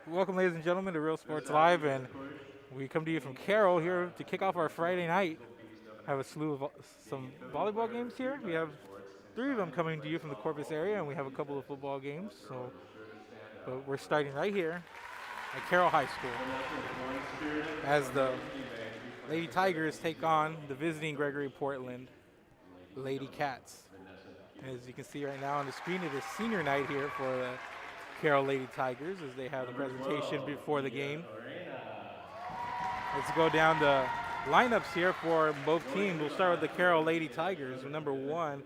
Welcome, ladies and gentlemen, to Real Sports Live, and we come to you from Carroll here to kick off our Friday night. Have a slew of some volleyball games here. We have three of them coming to you from the Corpus area, and we have a couple of football games. But we're starting right here at Carroll High School as the Lady Tigers take on the visiting Gregory-Portland Lady Cats. And as you can see right now on the screen, it is senior night here for the Carroll Lady Tigers as they have the presentation before the game. Let's go down the lineups here for both teams. We'll start with the Carroll Lady Tigers. Number 1,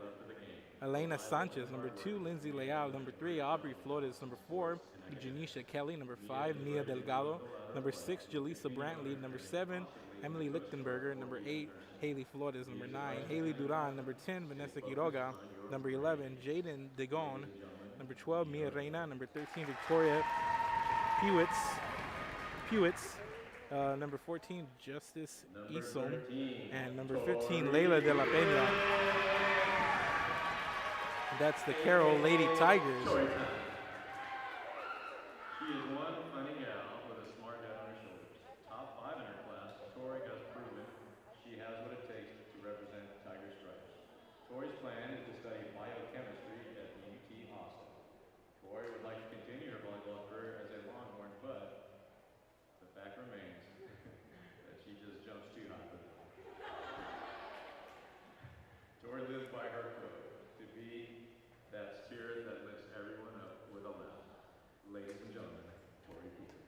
Elena Sanchez. Number 2, Lindsay Leal. Number 3, Aubrey Flores. Number 4, Janisha Kelly. Number 5, Nia Delgado. Number 6, Jaleesa Brantley. Number 7, Emily Lichtenberger. Number 8, Haley Flores. Number 9, Haley Duran. Number 10, Vanessa Quiroga. Number 11, Jaden Degon. Number 12, Mia Reina. Number 13, Victoria Pewitz. Number 14, Justice Isom. And number 15, Leila de la Peña. That's the Carroll Lady Tigers. She is one funny gal with a smart head on her shoulders. Top 5 in her class, Tori has proven she has what it takes to represent Tiger Stripes. Tori's plan is to study biochemistry at the UT Austin. Tori would like to continue her volleyball career as a Longhorn, but the fact remains that she just jumps too high for it. Tori lives by her code, to be that spirit that lifts everyone up with a laugh. Ladies and gentlemen, Tori Peters.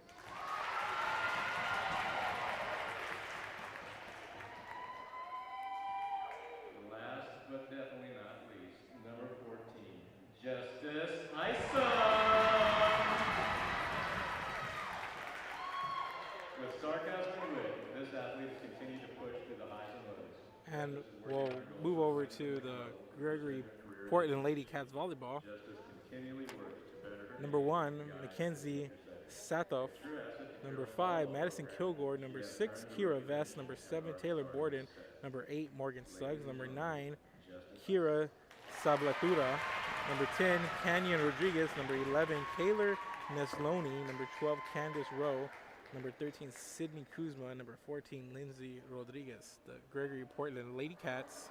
Last but definitely not least, number 14, Justice Isom. With sarcasm and wit, this athlete has continued to push through the highs and lows. And we'll move over to the Gregory-Portland Lady Cats volleyball. Number 1, Mackenzie Satoff. Number 5, Madison Kilgore. Number 6, Kira Vest. Number 7, Taylor Borden. Number 8, Morgan Suggs. Number 9, Kira Sablatura. Number 10, Canyon Rodriguez. Number 11, Kaylor Nesloni. Number 12, Candace Rowe. Number 13, Sydney Kuzma. Number 14, Lindsay Rodriguez. The Gregory-Portland Lady Cats.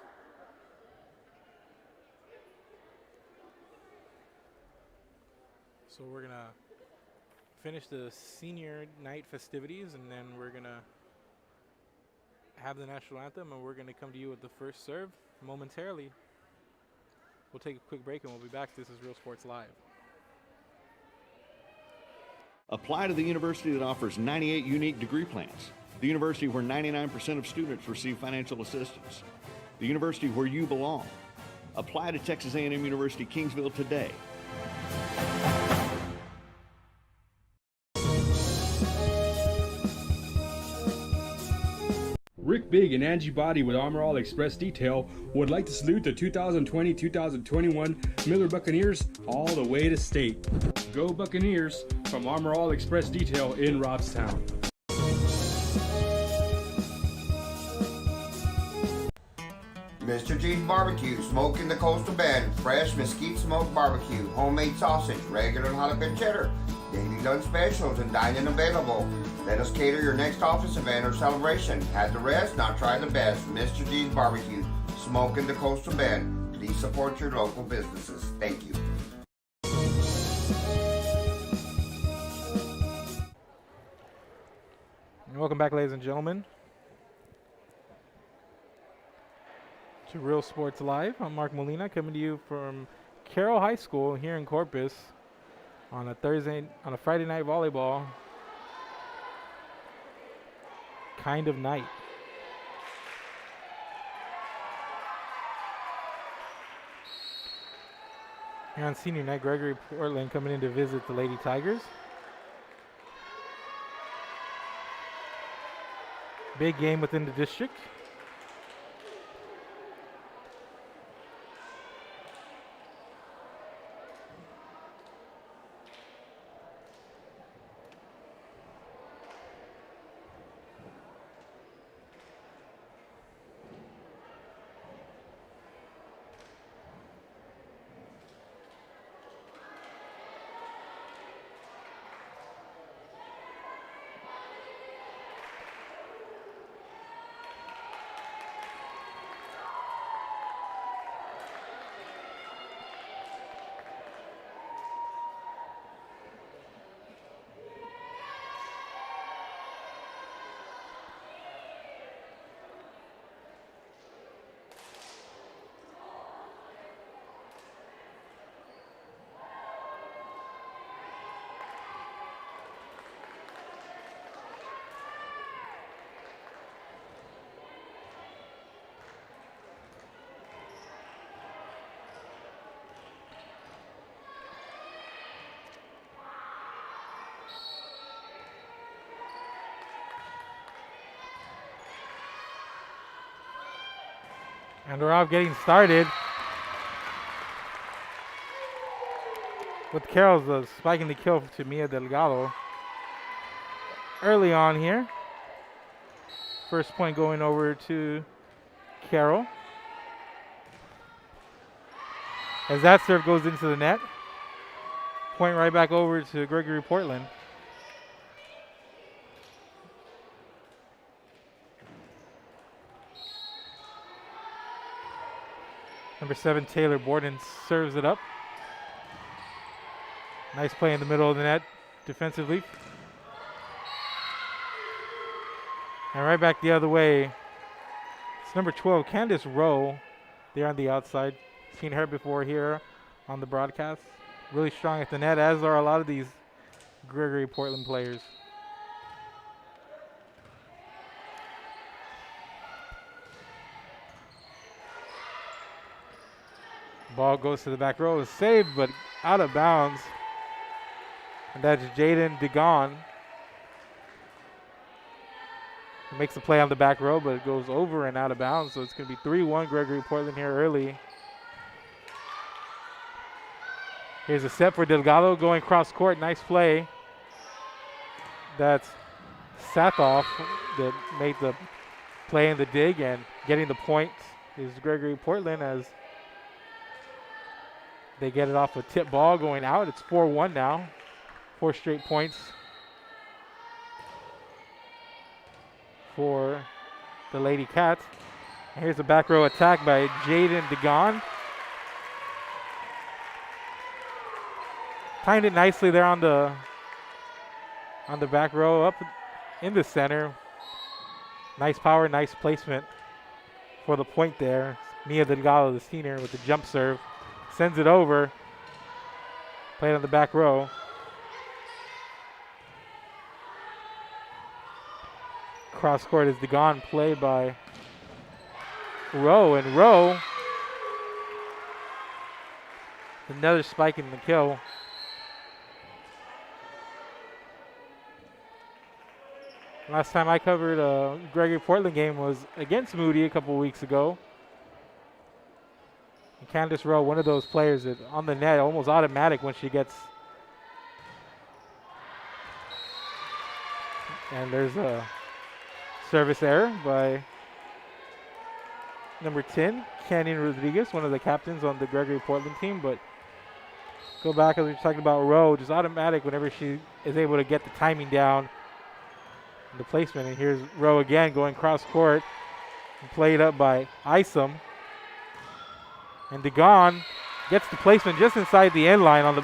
So we're going to finish the senior night festivities, and then we're going to have the national anthem, and we're going to come to you with the first serve momentarily. We'll take a quick break, and we'll be back. This is Real Sports Live. Apply to the university that offers 98 unique degree plans. The university where 99% of students receive financial assistance. The university where you belong. Apply to Texas A&M University Kingsville today. Rick Big and Angie Body with Armor All Express Detail would like to salute the 2020-2021 Miller Buccaneers all the way to state. Go Buccaneers from Armor All Express Detail in Robstown. Mr. G's Barbecue, smoking the Coastal Bend, fresh mesquite smoked barbecue, homemade sausage, regular jalapeno cheddar, daily lunch specials, and dining available. Let us cater your next office event or celebration. Had the rest, now try the best. Mr. G's Barbecue, smoking the Coastal Bend. Please support your local businesses. Thank you. And welcome back, ladies and gentlemen, to Real Sports Live. I'm Mark Molina, coming to you from Carroll High School here in Corpus on a Friday night volleyball kind of night. Here on senior night, Gregory-Portland coming in to visit the Lady Tigers. Big game within the district. And we're off getting started with Carroll's spiking the kill to Mia Delgado early on here. First point going over to Carroll. As that serve goes into the net. Point right back over to Gregory-Portland. Number 7, Taylor Borden serves it up. Nice play in the middle of the net defensively. And right back the other way, it's number 12, Candace Rowe. There on the outside. Seen her before here on the broadcast. Really strong at the net, as are a lot of these Gregory-Portland players. Ball goes to the back row. It's saved, but out of bounds. And that's Jaden DeGon. He makes the play on the back row, but it goes over and out of bounds. So it's going to be 3-1 Gregory-Portland here early. Here's a set for Delgado going cross court. Nice play. That's Sathoff that made the play in the dig, and getting the point is Gregory-Portland as they get it off a tip ball going out. It's 4-1 now. 4 straight points for the Lady Cats. And here's a back row attack by Jaden DeGon. Timed it nicely there on the back row up in the center. Nice power, nice placement for the point there. Mia Delgado, the senior, with the jump serve. Sends it over. Played on the back row. Cross court is DeGon, play by Rowe, and Rowe, another spike in the kill. Last time I covered a Gregory-Portland game was against Moody a couple weeks ago. And Candace Rowe, one of those players that on the net, almost automatic when she gets. And there's a service error by number 10, Canyon Rodriguez, one of the captains on the Gregory-Portland team. But go back, as we were talking about Rowe, just automatic whenever she is able to get the timing down. The placement, and here's Rowe again going cross court and played up by Isom. And DeGon gets the placement just inside the end line on the.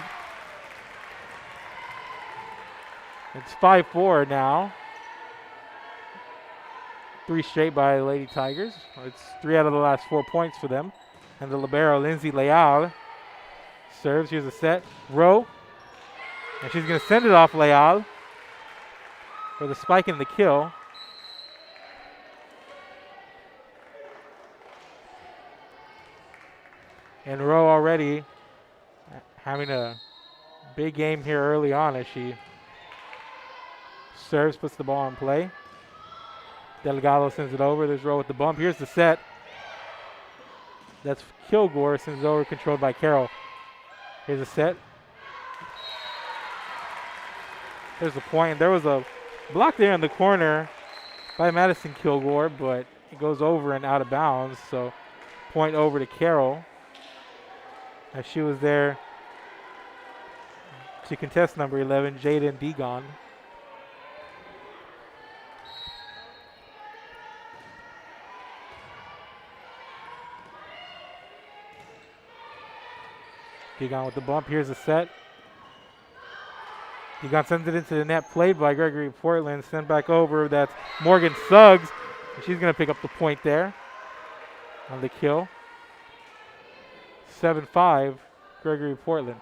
It's 5-4 now. 3 straight by the Lady Tigers. It's 3 out of the last 4 points for them. And the libero, Lindsay Leal, serves. Here's a set. Rowe. And she's going to send it off Leal for the spike and the kill. And Rowe already having a big game here early on as she serves, puts the ball in play. Delgado sends it over. There's Rowe with the bump. Here's the set. That's Kilgore, sends it over, controlled by Carroll. Here's a set. There's the point. There was a block there in the corner by Madison Kilgore, but it goes over and out of bounds. So point over to Carroll, as she was there to contest number 11, Jaden DeGon. DeGon with the bump. Here's a set. DeGon sends it into the net, played by Gregory-Portland. Sent back over. That's Morgan Suggs. And she's going to pick up the point there on the kill. 7-5, Gregory-Portland.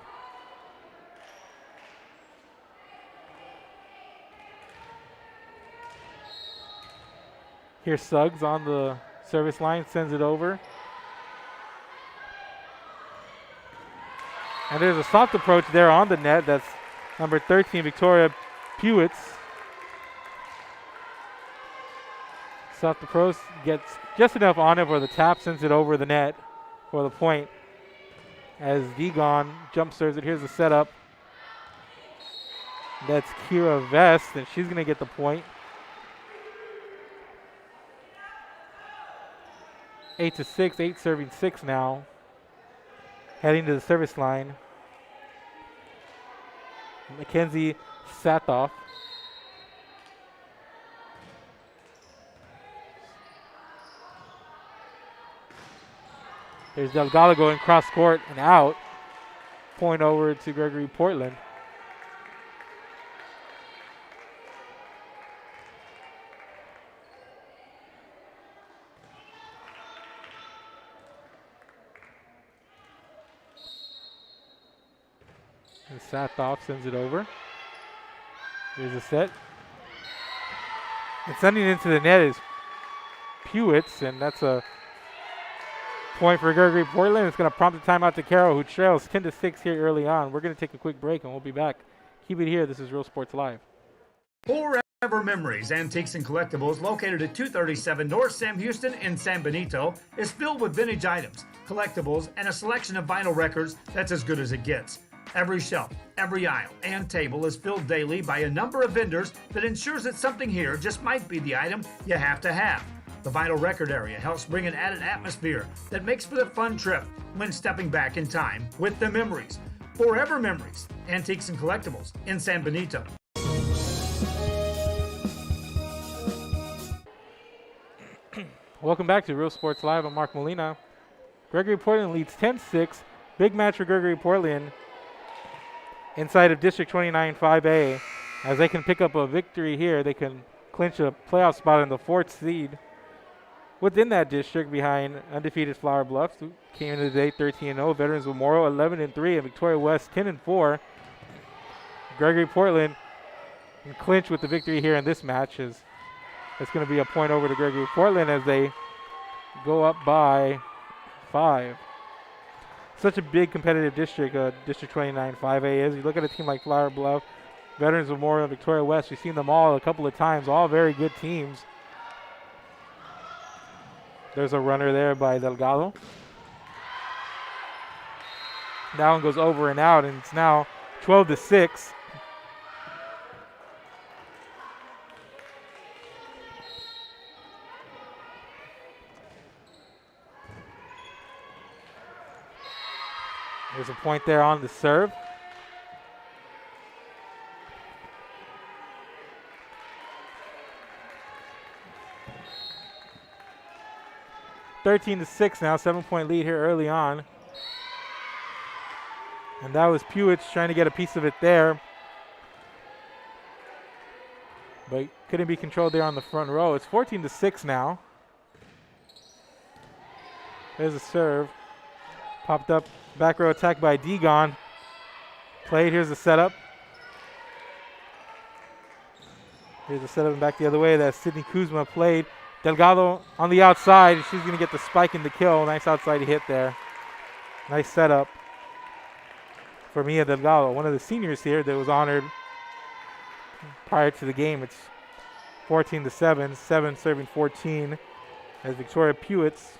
Here's Suggs on the service line, sends it over. And there's a soft approach there on the net. That's number 13, Victoria Pewitz. South the Pros gets just enough on it where the tap sends it over the net for the point. As Degon jump serves it, here's the setup. That's Kira Vest, and she's going to get the point. 8-6, 8 serving 6 now. Heading to the service line. Mackenzie Satoff. There's Delgado going cross court and out. Point over to Gregory-Portland. And Satoff sends it over. Here's a set. And sending it into the net is Pewitz, and that's a point for Gregory-Portland. It's going to prompt a timeout to Carroll, who trails 10-6 here early on. We're going to take a quick break, and we'll be back. Keep it here. This is Real Sports Live. Forever Memories Antiques and Collectibles, located at 237 North Sam Houston in San Benito, is filled with vintage items, collectibles, and a selection of vinyl records that's as good as it gets. Every shelf, every aisle, and table is filled daily by a number of vendors that ensures that something here just might be the item you have to have. The vinyl record area helps bring an added atmosphere that makes for the fun trip when stepping back in time with the memories. Forever Memories, Antiques and Collectibles in San Benito. Welcome back to Real Sports Live. I'm Mark Molina. Gregory-Portland leads 10-6. Big match for Gregory-Portland inside of District 29 5A. As they can pick up a victory here, they can clinch a playoff spot in the 4th seed within that district behind undefeated Flower Bluff, who came into the day 13-0. Veterans Memorial 11-3, and Victoria West 10-4. Gregory-Portland can clinch with the victory here in this match. As it's going to be a point over to Gregory-Portland as they go up by 5. Such a big competitive district, District 29 5A is. You look at a team like Flower Bluff, Veterans Memorial, Victoria West. We've seen them all a couple of times, all very good teams. There's a runner there by Delgado. That one goes over and out, and it's now 12-6. There's a point there on the serve. (13-6) now, 7-point lead here early on. And that was Pewitz trying to get a piece of it there, but couldn't be controlled there on the front row. It's 14-6 now. There's a serve. Popped up, back row attack by Degon. Played, here's the setup. Here's the setup and back the other way. That's Sydney Kuzma played. Delgado on the outside. She's going to get the spike and the kill. Nice outside hit there. Nice setup for Mia Delgado, one of the seniors here that was honored prior to the game. It's 14-7, 7 serving 14 as Victoria Pewitz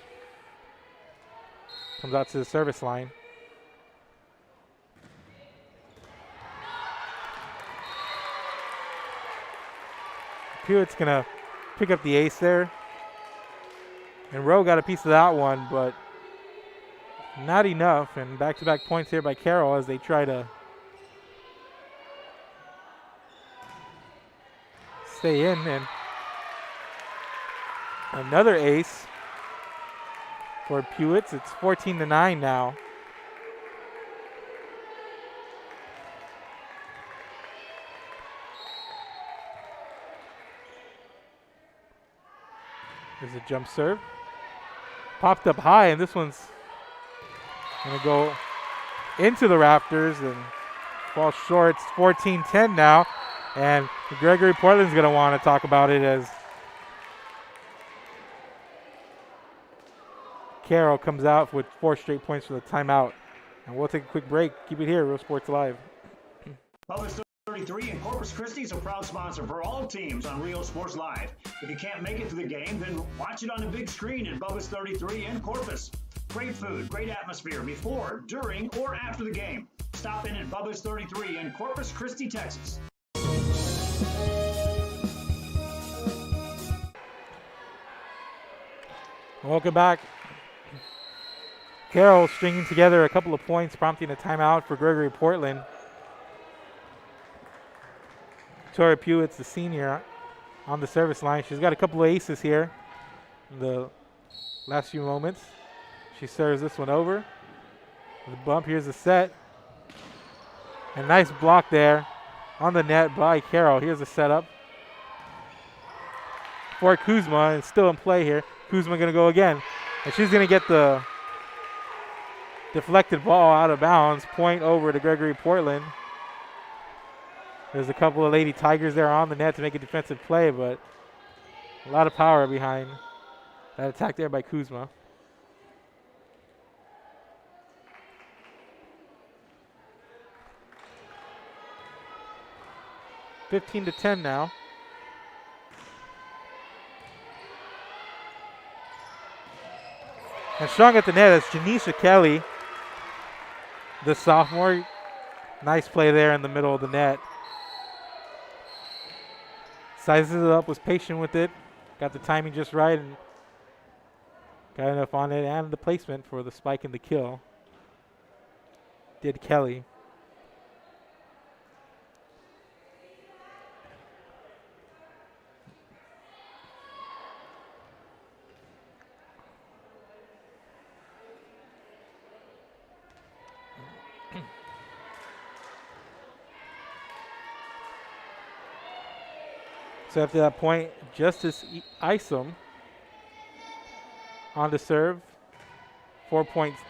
comes out to the service line. Pewitz gonna pick up the ace there. And Rowe got a piece of that one, but not enough. And back-to-back points here by Carroll as they try to stay in. And another ace for Pewitz. It's 14-9 now. There's a jump serve. Popped up high, and this one's going to go into the rafters and fall short. It's 14-10 now, and Gregory-Portland's going to want to talk about it as Carroll comes out with 4 straight points for the timeout. And we'll take a quick break. Keep it here, Real Sports Live. Published 33 in Corpus Christi is a proud sponsor for all teams on Rio Sports Live. If you can't make it to the game, then watch it on the big screen in Bubba's 33 in Corpus. Great food, great atmosphere before, during, or after the game. Stop in at Bubba's 33 in Corpus Christi, Texas. Welcome back. Carroll stringing together a couple of points, prompting a timeout for Gregory-Portland. Tori Pewett's the senior on the service line. She's got a couple of aces here in the last few moments. She serves this one over. The bump, here's the set. A nice block there on the net by Carroll. Here's the setup for Kuzma. It's still in play here. Kuzma going to go again. And she's going to get the deflected ball out of bounds. Point over to Gregory-Portland. There's a couple of Lady Tigers there on the net to make a defensive play, but a lot of power behind that attack there by Kuzma. (15-10) now. And strong at the net is Janisha Kelly, the sophomore. Nice play there in the middle of the net. Sizes it up, was patient with it, got the timing just right, and got enough on it and the placement for the spike and the kill. Did Kelly. So after that point, Justice Isom on the serve. 4 points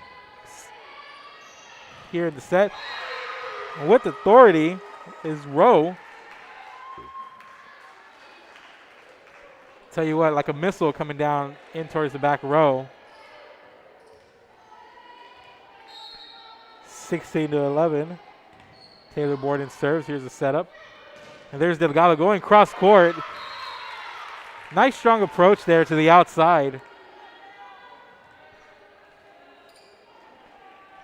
here in the set. And with authority is Rowe. Tell you what, like a missile coming down in towards the back row. 16-11. Taylor Borden serves. Here's the setup. And there's Delgado going cross court. Nice strong approach there to the outside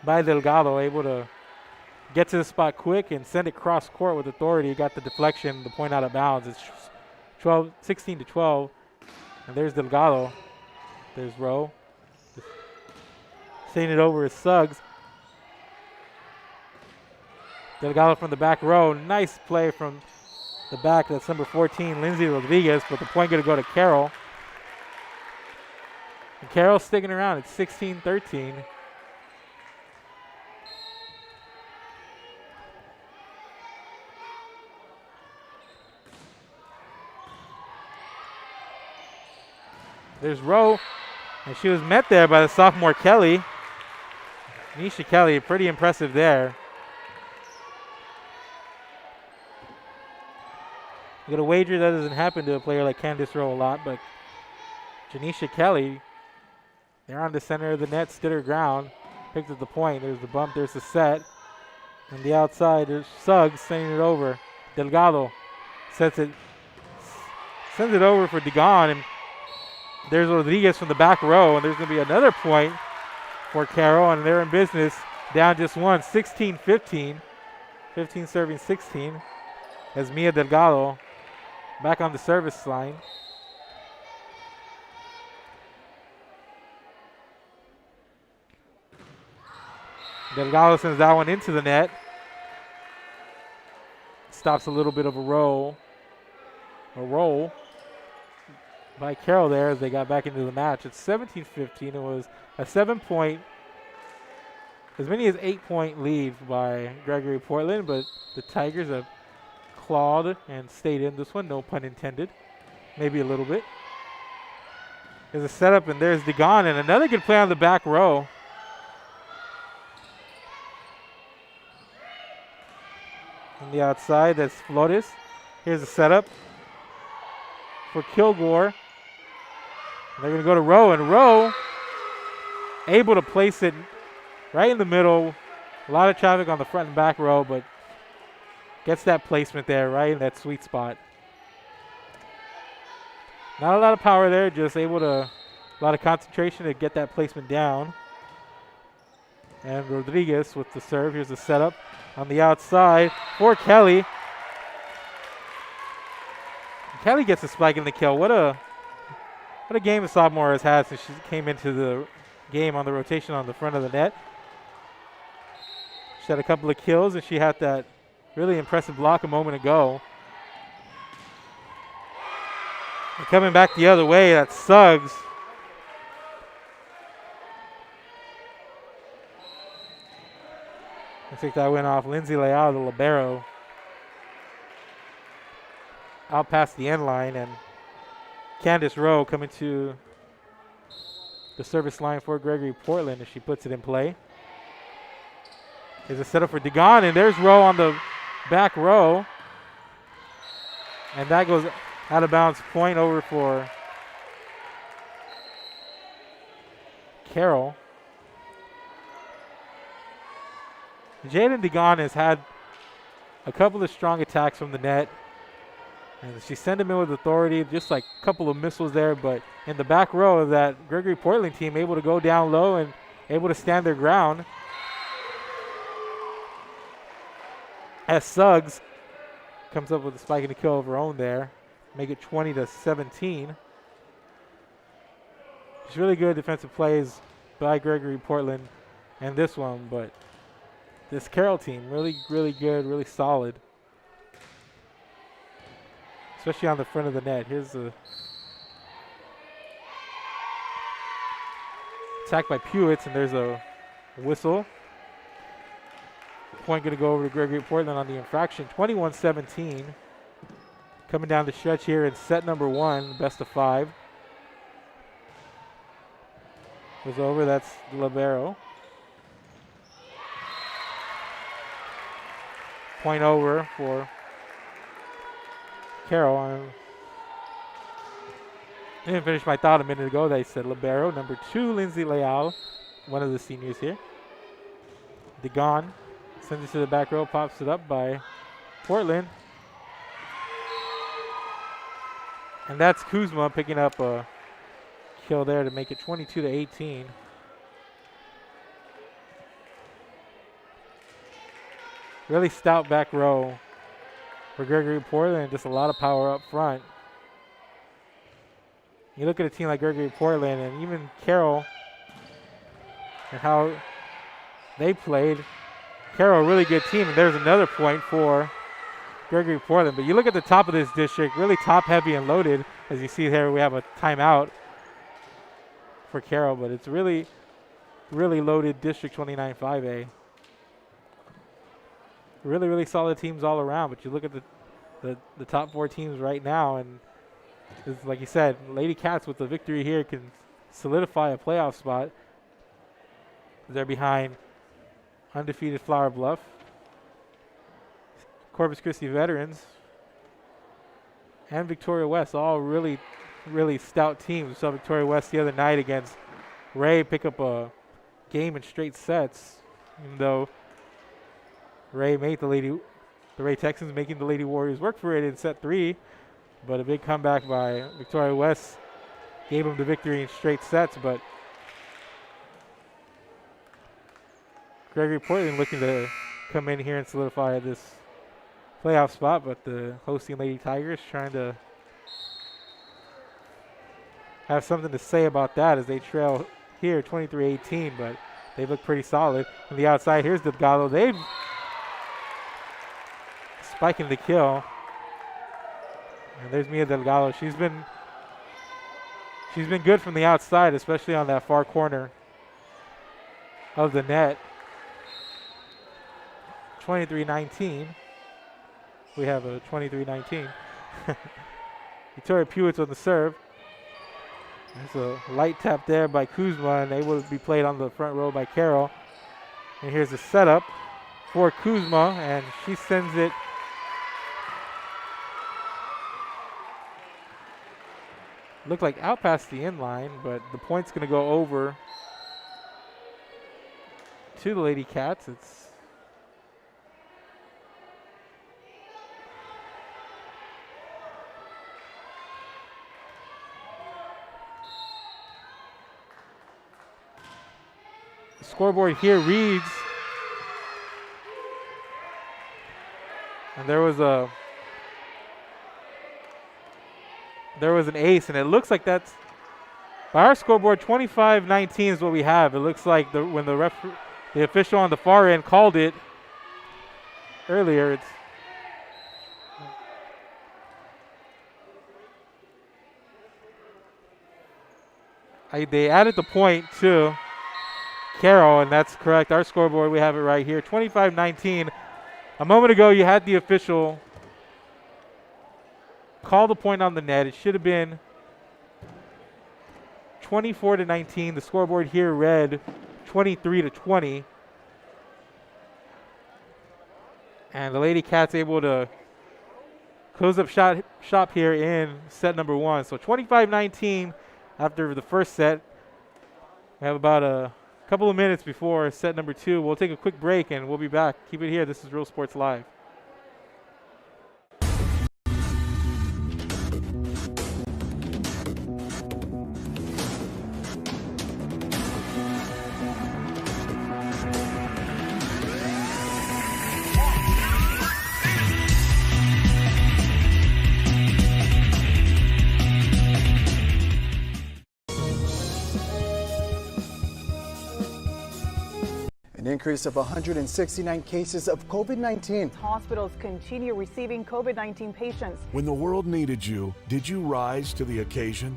by Delgado, able to get to the spot quick and send it cross court with authority. Got the deflection, the point out of bounds. It's 16-12. And there's Delgado. There's Rowe. Seeing it over is Suggs. Delgado from the back row. Nice play from the back. That's number 14, Lindsay Rodriguez, but the point going to go to Carroll. And Carroll sticking around at 16-13. There's Rowe, and she was met there by the sophomore Kelly. Nisha Kelly, pretty impressive there. You got a wager that doesn't happen to a player like Candace Rowe a lot, but Janisha Kelly, they're on the center of the net, stood her ground, picked up the point. There's the bump, there's the set. On the outside, there's Suggs sending it over. Delgado sends it over for Degon, and there's Rodriguez from the back row, and there's going to be another point for Carroll, and they're in business, down just one, 16-15. 15 serving 16 as Mia Delgado back on the service line. Delgado sends that one into the net. Stops a little bit of a roll by Carroll there as they got back into the match. It's 17-15. It was a 7-point, as many as 8-point lead by Gregory-Portland, but the Tigers have clawed and stayed in this one, no pun intended. Maybe a little bit. There's a setup, and there's Degon, and another good play on the back row. On the outside, that's Flores. Here's a setup for Kilgore. They're going to go to Rowe, and Rowe able to place it right in the middle. A lot of traffic on the front and back row, but Gets that placement there, right in that sweet spot. Not a lot of power there, just able to, a lot of concentration to get that placement down. And Rodriguez with the serve. Here's the setup on the outside for Kelly. Kelly gets a spike in the kill. What a game the sophomore has had since she came into the game on the rotation on the front of the net. She had a couple of kills, and she had that really impressive block a moment ago. And coming back the other way, that's Suggs. I think that went off Lindsay Leal, the libero. Out past the end line, and Candace Rowe coming to the service line for Gregory-Portland as she puts it in play. There's a setup for Degon, and there's Rowe on the back row. And that goes out of bounds, point over for Carroll. Jaden Degon has had a couple of strong attacks from the net. And she sent him in with authority, just like a couple of missiles there. But in the back row of that Gregory-Portland team, able to go down low and able to stand their ground. As Suggs comes up with a spike and a kill of her own there. Make it 20-17. It's really good defensive plays by Gregory-Portland and this one, but this Carroll team, really, really good, really solid. Especially on the front of the net. Here's the attack by Pewitz, and there's a whistle. Point going to go over to Gregory-Portland on the infraction. 21-17. Coming down the stretch here in set number 1, best of 5. Goes over, that's the libero. Point over for Carroll. I didn't finish my thought a minute ago. They said libero. Number 2, Lindsay Leal, one of the seniors here. Degon sends it to the back row, pops it up by Portland. And that's Kuzma picking up a kill there to make it 22-18. Really stout back row for Gregory-Portland, just a lot of power up front. You look at a team like Gregory-Portland and even Carroll and how they played. Carroll, a really good team, and there's another point for Gregory-Portland. But you look at the top of this district, really top heavy and loaded. As you see here, we have a timeout for Carroll, but it's really, really loaded district 29-5A. Really, really solid teams all around. But you look at the top 4 teams right now, and it's like you said, Lady Cats with the victory here can solidify a playoff spot. They're behind undefeated Flower Bluff, Corpus Christi Veterans, and Victoria West, all really, really stout teams. We saw Victoria West the other night against Ray pick up a game in straight sets, even though Ray made the Ray Texans making the Lady Warriors work for it in set 3, but a big comeback by Victoria West gave them the victory in straight sets. But Gregory-Portland looking to come in here and solidify this playoff spot, but the hosting Lady Tigers trying to have something to say about that as they trail here 23-18, but they look pretty solid. On the outside, here's Delgado. They've spiking the kill. And there's Mia Delgado. She's been good from the outside, especially on that far corner of the net. 23-19. We have a 23-19. Victoria Pewitz on the serve. There's a light tap there by Kuzma, and able to be played on the front row by Carroll. And here's a setup for Kuzma, and she sends it looked like out past the end line, but the point's going to go over to the Lady Cats. It's scoreboard here reads, and there was an ace, and it looks like that's, by our scoreboard, 25-19 is what we have. It looks like when the official on the far end called it earlier, they added the point to Carroll, and that's correct. Our scoreboard, we have it right here, 25-19. A moment ago, you had the official call the point on the net. It should have been 24-19. The scoreboard here read 23-20. And the Lady Cats able to close up shop here in set number 1. So 25-19 after the first set. We have about a couple of minutes before set number 2. We'll take a quick break and we'll be back. Keep it here. This is Real Sports Live. An increase of 169 cases of COVID-19. Hospitals continue receiving COVID-19 patients. When the world needed you, did you rise to the occasion?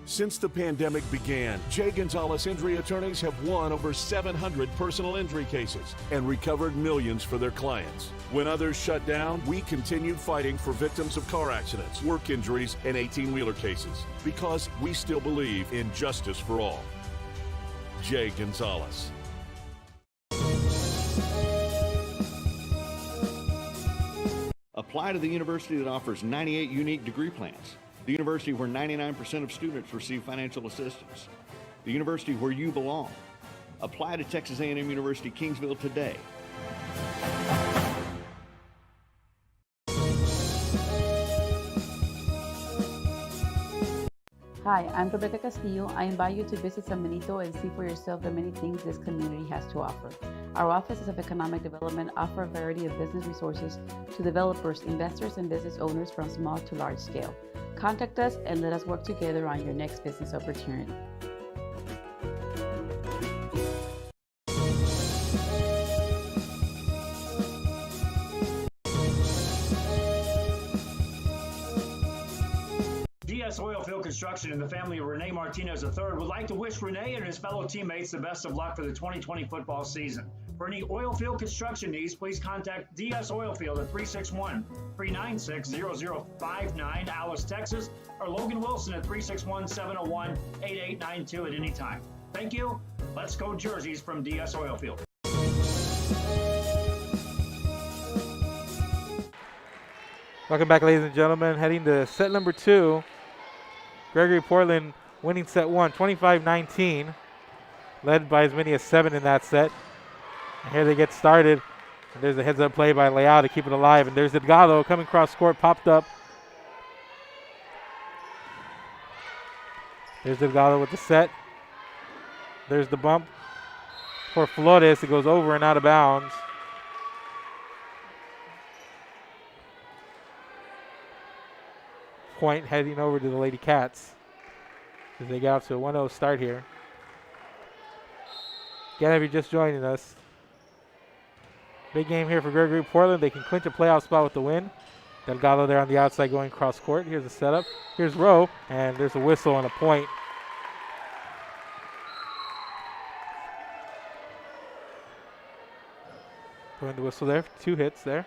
Since the pandemic began, Jay Gonzalez Injury Attorneys have won over 700 personal injury cases and recovered millions for their clients. When others shut down, we continued fighting for victims of car accidents, work injuries, and 18-wheeler cases because we still believe in justice for all. Jay Gonzalez. Apply to the university that offers 98 unique degree plans. The university where 99% of students receive financial assistance. The university where you belong. Apply to Texas A&M University Kingsville today. Hi, I'm Rebecca Castillo. I invite you to visit San Benito and see for yourself the many things this community has to offer. Our offices of economic development offer a variety of business resources to developers, investors, and business owners from small to large scale. Contact us and let us work together on your next business opportunity. DS Oilfield Construction and the family of Rene Martinez III would like to wish Rene and his fellow teammates the best of luck for the 2020 football season. For any oilfield construction needs, please contact DS Oilfield at 361-396-0059, Alice, Texas, or Logan Wilson at 361-701-8892 at any time. Thank you. Let's go jerseys from DS Oilfield. Welcome back, ladies and gentlemen. Heading to set number 2. Gregory-Portland winning set 1, 25-19. Led by as many as 7 in that set. And here they get started. And there's a heads-up play by Leal to keep it alive. And there's Delgado coming cross court, popped up. There's Delgado with the set. There's the bump for Flores. It goes over and out of bounds. Point heading over to the Lady Cats as they get off to a 1-0 start here. Again, if you're just joining us, big game here for Gregory-Portland. They can clinch a playoff spot with the win. Delgado there on the outside going cross court. Here's the setup. Here's Rowe, and there's a whistle and a point. Going the whistle there. 2 hits there.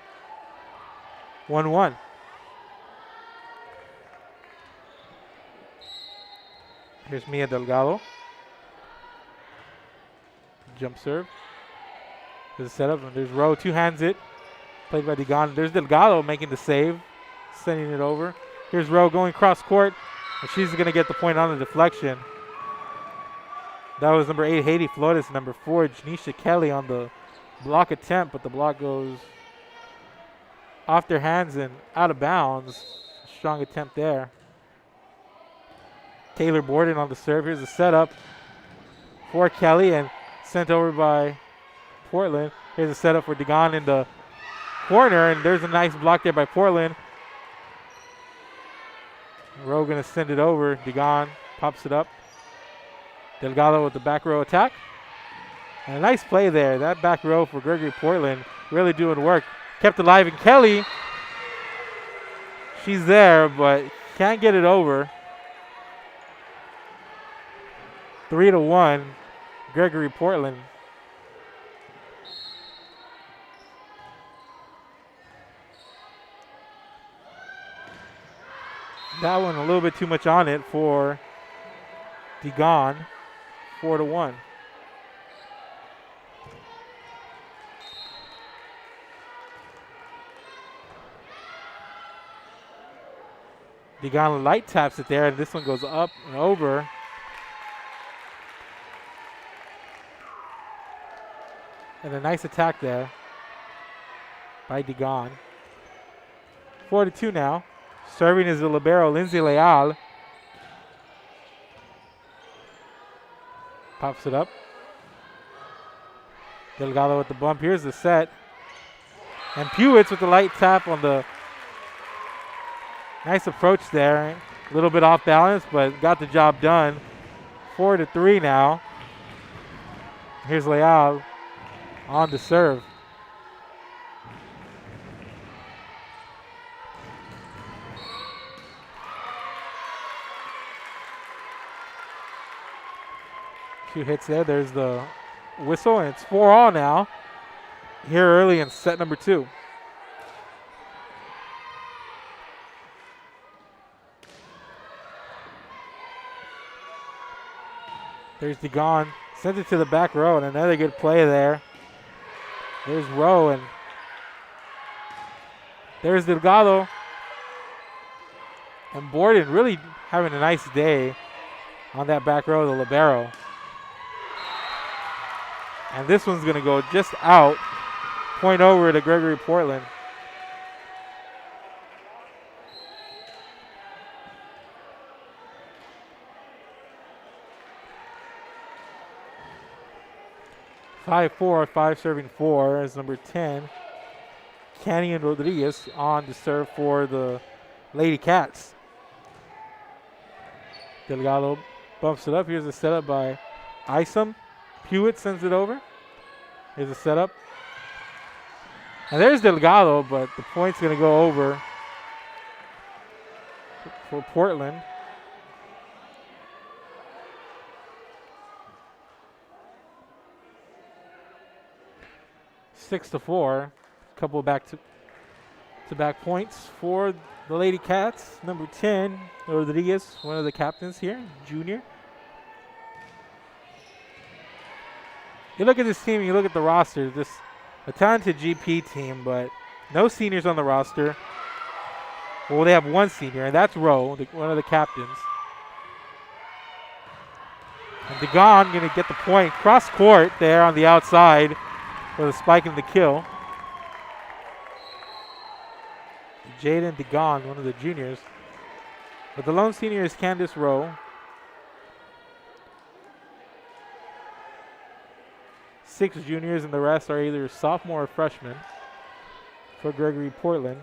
1-1. Here's Mia Delgado. Jump serve. There's a setup, and there's Rowe. 2 hands it. Played by Degon. There's Delgado making the save. Sending it over. Here's Rowe going cross court. And she's going to get the point on the deflection. That was number 8, Haiti Flores. Number 4, Janisha Kelly on the block attempt, but the block goes off their hands and out of bounds. Strong attempt there. Taylor Borden on the serve. Here's the setup for Kelly, and Sent over by Portland. Here's a setup for Degon in the corner, and there's a nice block there by Portland. Rowe gonna send it over. Degon pops it up. Delgado with the back row attack. And a nice play there. That back row for Gregory-Portland really doing work. Kept alive, and Kelly, she's there, but can't get it over. 3-1, Gregory-Portland. That one a little bit too much on it for Degon. 4-1. Degon light taps it there, and this one goes up and over. And a nice attack there by Degon. 4-2 now. Serving is the libero, Lindsay Leal. Pops it up. Delgado with the bump. Here's the set. And Pewitz with the light tap on the nice approach there. A little bit off balance, but got the job done. 4-3 now. Here's Leal on the serve. Two hits there. There's the whistle, and it's 4-all now. Here early in set number 2. There's Degon. Sends it to the back row, and another good play there. There's Rowe, and there's Delgado. And Borden really having a nice day on that back row, the libero. And this one's going to go just out. Point over to Gregory-Portland. Five serving 4 is number 10. Canyon Rodriguez on to serve for the Lady Cats. Delgado bumps it up. Here's a setup by Isom. Pewitz sends it over. Here's a setup. And there's Delgado, but the point's going to go over for Portland. Six to 4. A couple of back-to-back points for the Lady Cats. Number 10, Rodriguez, one of the captains here, junior. You look at this team, you look at the roster, just a talented GP team, but no seniors on the roster. Well, they have one senior, and that's Rowe, one of the captains. And Degon going to get the point. Cross court there on the outside for the spike and the kill. Jaden Degon, one of the juniors. But the lone senior is Candace Rowe. 6 juniors, and the rest are either sophomore or freshmen for Gregory-Portland.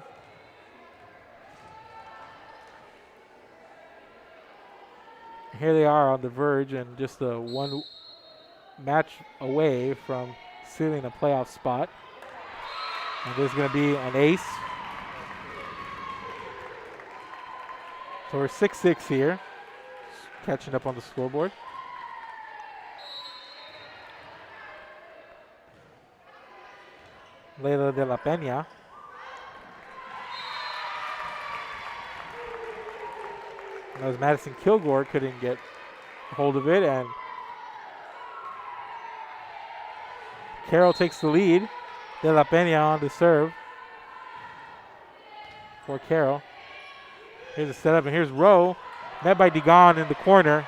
Here they are on the verge and just one match away from sealing a playoff spot. And there's going to be an ace. So we're 6-6 here, catching up on the scoreboard. Leila de la Peña. As Madison Kilgore couldn't get hold of it, and Carroll takes the lead. De la Peña on the serve for Carroll. Here's a setup, and here's Rowe, met by Degon in the corner.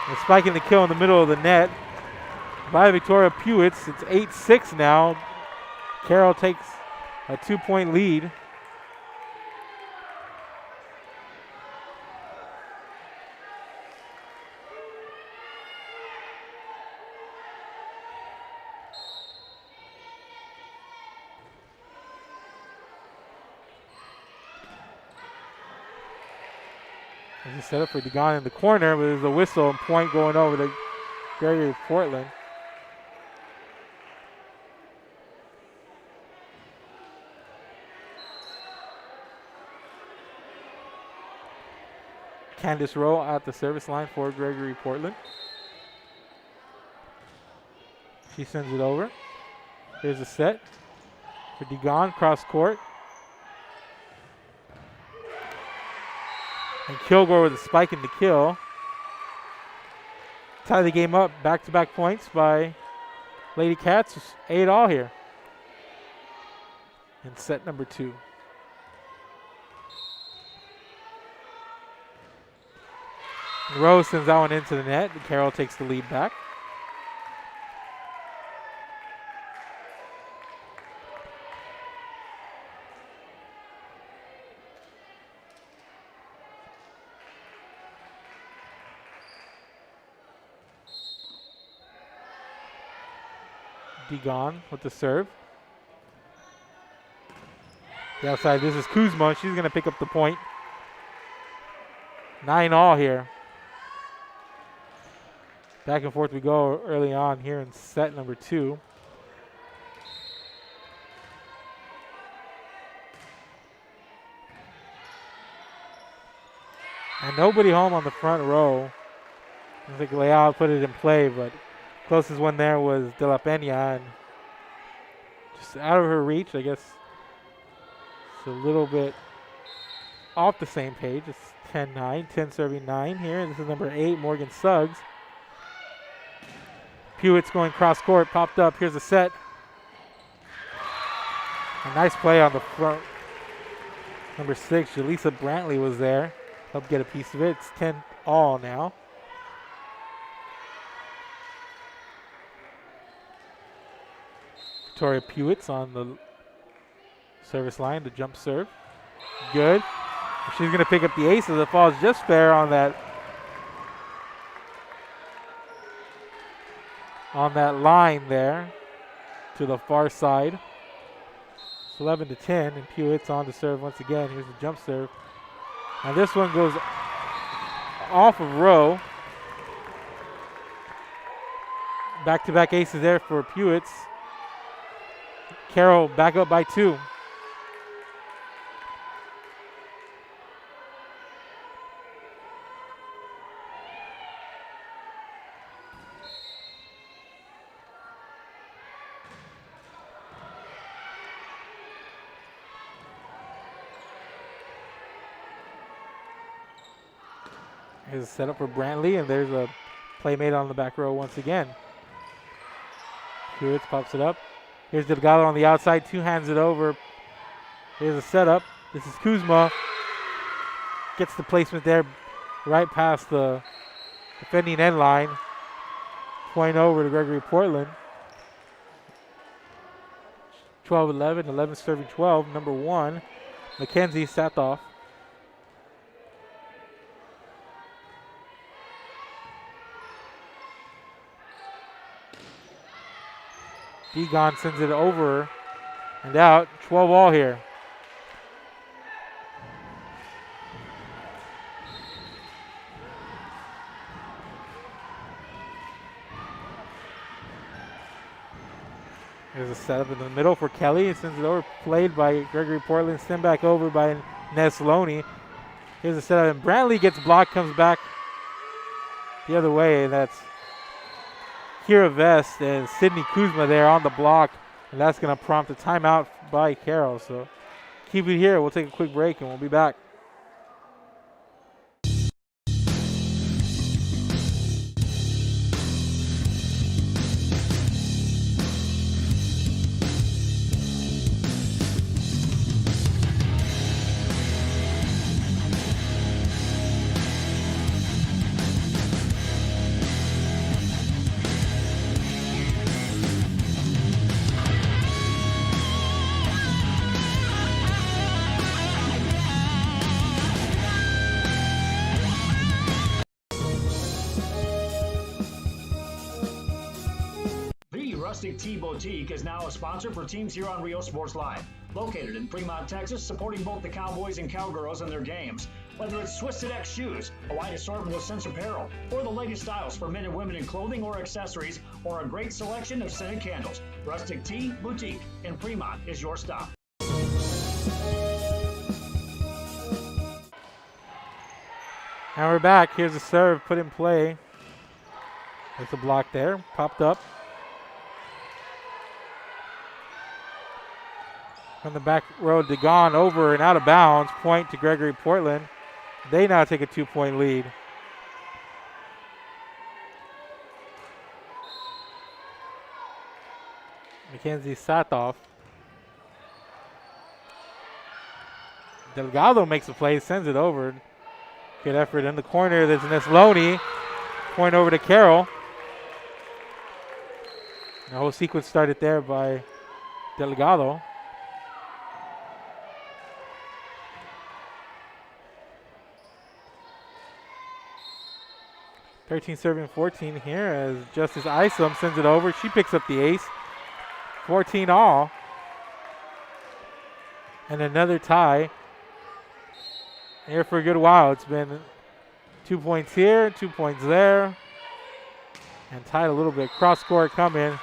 And spiking the kill in the middle of the net by Victoria Pewitz. It's 8-6 now. Carroll takes a 2-point lead. There's a setup for Degon in the corner, but there's a whistle and point going over to Gregory-Portland. Candice Rowe at the service line for Gregory-Portland. She sends it over. Here's a set for Degon, cross court. And Kilgore with a spike in the kill. Tie the game up, back-to-back points by Lady Cats. 8-all here in set number 2. Rose sends that one into the net. Carroll takes the lead back. Degon with the serve. The outside, this is Kuzma. She's going to pick up the point. 9-all here. Back and forth we go early on here in set number 2. And nobody home on the front row. I think Leal put it in play, but closest one there was De La Peña, and just out of her reach. I guess it's a little bit off the same page. It's 10-9, 10 serving 9 here. This is number 8, Morgan Suggs. Pewett's going cross court, popped up. Here's a set. A nice play on the front. Number 6, Jaleesa Brantley was there. Helped get a piece of it. It's 10-all now. Victoria Pewett's on the service line, the jump serve. Good. She's going to pick up the ace as it falls just fair on that line there to the far side. It's 11-10, and Pewett's on to serve once again. Here's the jump serve. And this one goes off of Rowe. Back-to-back aces there for Pewett's. Carroll back up by 2. Here's a setup for Brantley, and there's a playmate on the back row once again. Hewitt pops it up. Here's Delgado on the outside, 2 hands it over. Here's a setup. This is Kuzma. Gets the placement there right past the defending end line. Point over to Gregory-Portland. 12-11, 11 serving 12. Number 1, Mackenzie Satoff. Degon sends it over and out. 12-all here. There's a setup in the middle for Kelly. He sends it over, played by Gregory-Portland. Sent back over by Nesloni. Here's a setup, and Brantley gets blocked, comes back the other way, and that's Kira Vest and Sydney Kuzma there on the block, and that's going to prompt a timeout by Carroll. So keep it here. We'll take a quick break, and we'll be back. Rustic Tea Boutique is now a sponsor for teams here on Rio Sports Live. Located in Fremont, Texas, supporting both the Cowboys and Cowgirls in their games. Whether it's Twisted X shoes, a wide assortment of scents apparel, or the latest styles for men and women in clothing or accessories, or a great selection of scented candles, Rustic Tea Boutique in Fremont is your stop. And we're back. Here's a serve put in play. There's a block there. Popped up. From the back row, DeGon over and out of bounds. Point to Gregory-Portland. They now take a 2-point lead. Mackenzie Satoff. Delgado makes a play, sends it over. Good effort in the corner. There's Nesloni. Point over to Carroll. The whole sequence started there by Delgado. Serving 14 here as Justice Isom sends it over. She picks up the ace. 14 all. And another tie. Here for a good while. It's been 2 points here, 2 points there. And tied a little bit. Cross court coming.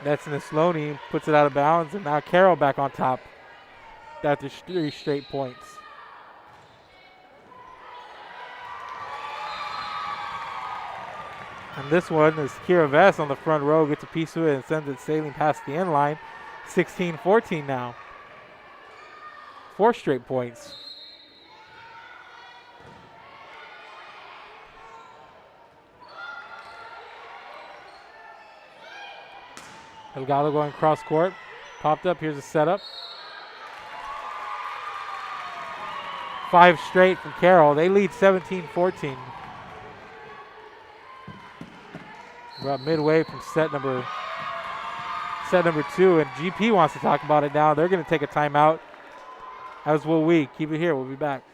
That's Nesloni. Puts it out of bounds. And now Carroll back on top after 3 straight points. And this one is Kira Vest on the front row. Gets a piece of it and sends it sailing past the end line. 16-14 now. 4 straight points. Delgado going cross court. Popped up. Here's a setup. 5 straight from Carroll. They lead 17-14. We're about midway from set number 2, and GP wants to talk about it now. They're going to take a timeout, as will we. Keep it here. We'll be back.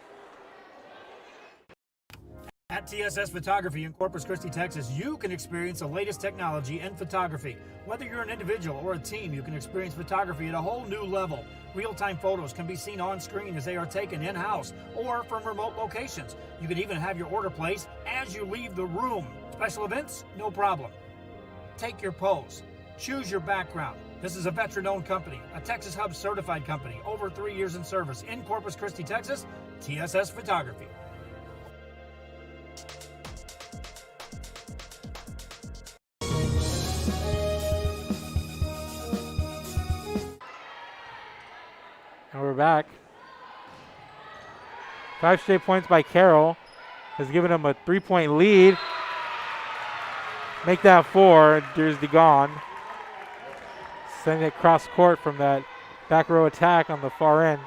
At TSS Photography in Corpus Christi, Texas, you can experience the latest technology in photography. Whether you're an individual or a team, you can experience photography at a whole new level. Real-time photos can be seen on screen as they are taken in-house or from remote locations. You can even have your order placed as you leave the room. Special events? No problem. Take your pose. Choose your background. This is a veteran-owned company, a Texas Hub certified company, over 3 years in service in Corpus Christi, Texas, TSS Photography. And we're back. 5 straight points by Carroll has given them a 3-point lead. Make that 4. There's DeGon. Sending it cross court from that back row attack on the far end.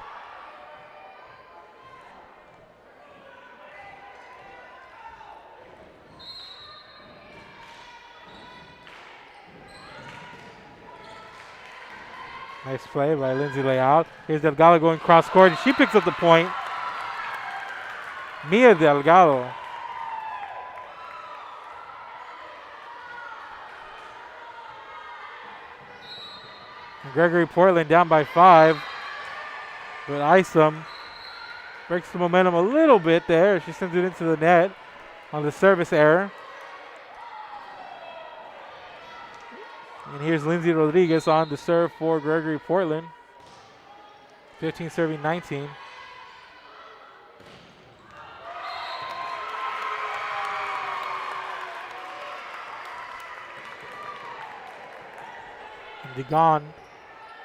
Nice play by Lindsay Layout. Here's Delgado going cross court, and she picks up the point. Mia Delgado. And Gregory-Portland down by 5. But Isom breaks the momentum a little bit there. She sends it into the net on the service error. And here's Lindsay Rodriguez on to serve for Gregory-Portland. 15 serving 19. And DeGon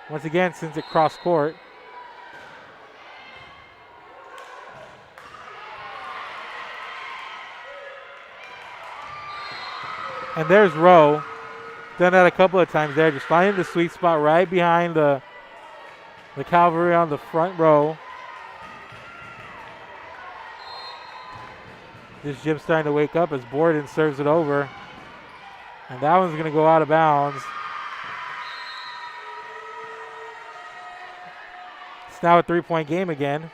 once again sends it cross court. And there's Rowe. Done that a couple of times there, just finding the sweet spot right behind the cavalry on the front row. This gym's starting to wake up as Borden serves it over. And that one's going to go out of bounds. It's now a 3-point game again.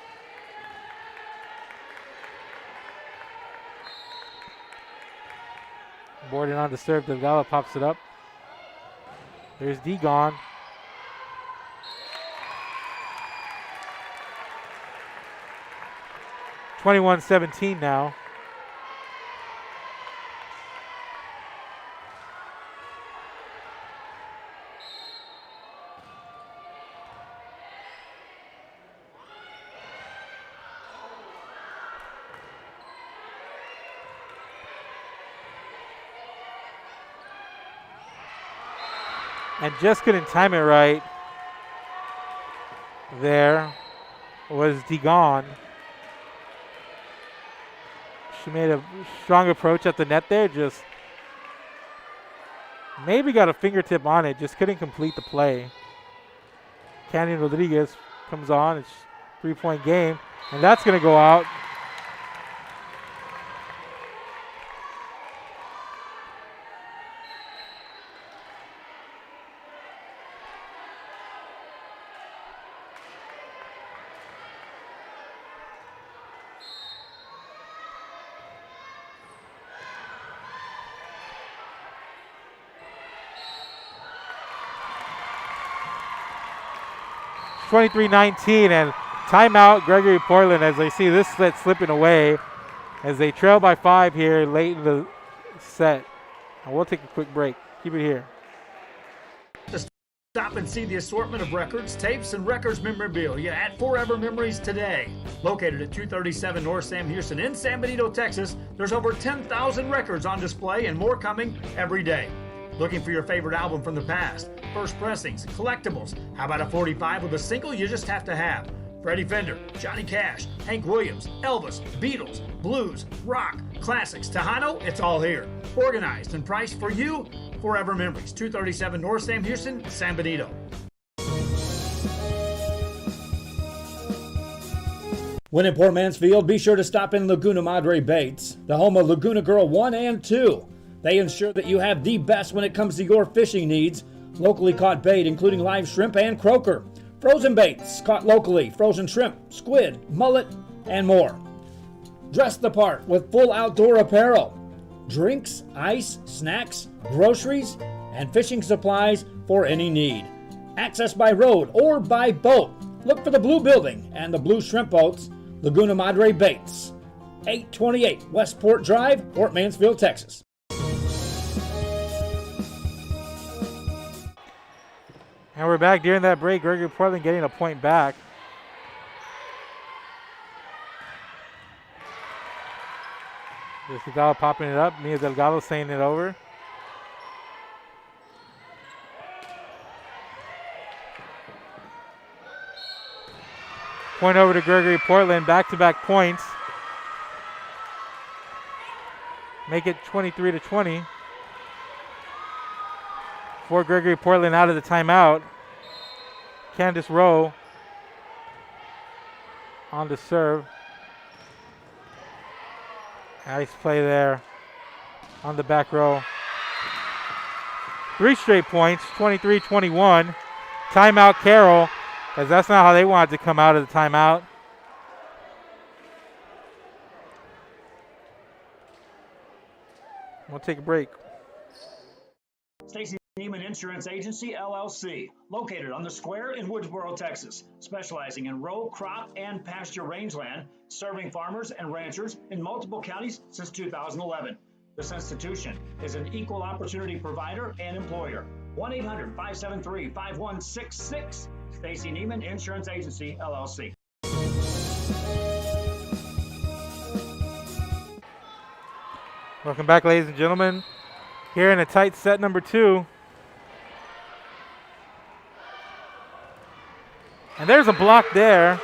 Borden on to serve. Delgado pops it up. There's DeGon. 21-17 now. And just couldn't time it right. There was Degon. She made a strong approach at the net there. Just maybe got a fingertip on it. Just couldn't complete the play. Canyon Rodriguez comes on. It's 3-point game. And that's going to go out. It's 23-19 and timeout Gregory-Portland as they see this set slipping away as they trail by 5 here late in the set. And we'll take a quick break. Keep it here. Stop and see the assortment of records, tapes, and records memorabilia at Forever Memories today. Located at 237 North Sam Houston in San Benito, Texas, there's over 10,000 records on display and more coming every day. Looking for your favorite album from the past? First pressings, collectibles. How about a 45 with a single you just have to have? Freddie Fender, Johnny Cash, Hank Williams, Elvis, Beatles, blues, rock, classics, Tejano, it's all here. Organized and priced for you. Forever Memories, 237 North Sam Houston, San Benito. When in Port Mansfield, be sure to stop in Laguna Madre Baits, the home of Laguna Girl 1 and 2. They ensure that you have the best when it comes to your fishing needs. Locally caught bait, including live shrimp and croaker. Frozen baits caught locally, frozen shrimp, squid, mullet, and more. Dress the part with full outdoor apparel. Drinks, ice, snacks, groceries, and fishing supplies for any need. Access by road or by boat. Look for the blue building and the blue shrimp boats, Laguna Madre Baits. 828 Westport Drive, Port Mansfield, Texas. And we're back during that break. Gregory-Portland getting a point back. Delgado popping it up. Mia Delgado saying it over. Point over to Gregory-Portland. Back-to-back points. Make it 23-20. For Gregory-Portland out of the timeout. Candace Rowe on to serve. Nice play there on the back row. 3 straight points, 23-21. Timeout Carroll, as that's not how they wanted to come out of the timeout. We'll take a break. Stacy Neiman Insurance Agency, LLC, located on the square in Woodsboro, Texas, specializing in row, crop, and pasture rangeland, serving farmers and ranchers in multiple counties since 2011. This institution is an equal opportunity provider and employer. 1-800-573-5166. Stacy Neiman Insurance Agency, LLC. Welcome back, ladies and gentlemen. Here in a tight set number 2. And there's a block there.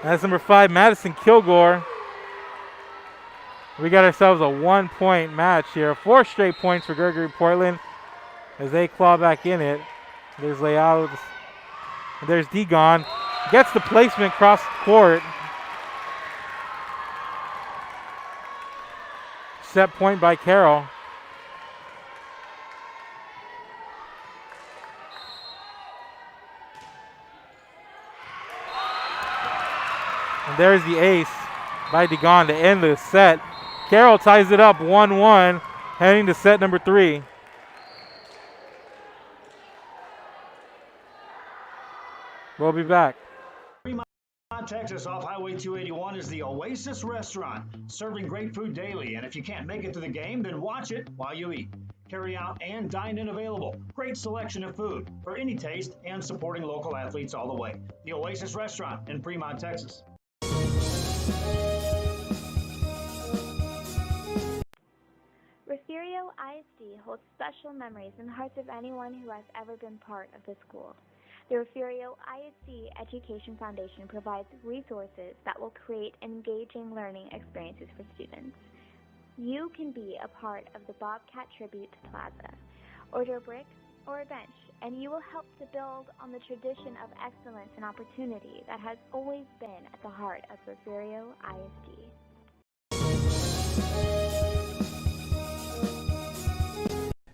That's number 5, Madison Kilgore. We got ourselves a 1-point match here. 4 straight points for Gregory-Portland as they claw back in it. There's Leal. There's Degon. Gets the placement across the court. Set point by Carroll. And there's the ace by Degon to end the set. Carroll ties it up 1-1, heading to set number 3. We'll be back. Fremont Fremont, Texas, off Highway 281 is the Oasis Restaurant, serving great food daily. And if you can't make it to the game, then watch it while you eat. Carry out and dine in available. Great selection of food for any taste and supporting local athletes all the way. The Oasis Restaurant in Fremont, Texas. Refugio ISD holds special memories in the hearts of anyone who has ever been part of the school. The Refugio ISD Education Foundation provides resources that will create engaging learning experiences for students. You can be a part of the Bobcat Tribute Plaza. Order a brick or a bench, and you will help to build on the tradition of excellence and opportunity that has always been at the heart of Refugio ISD.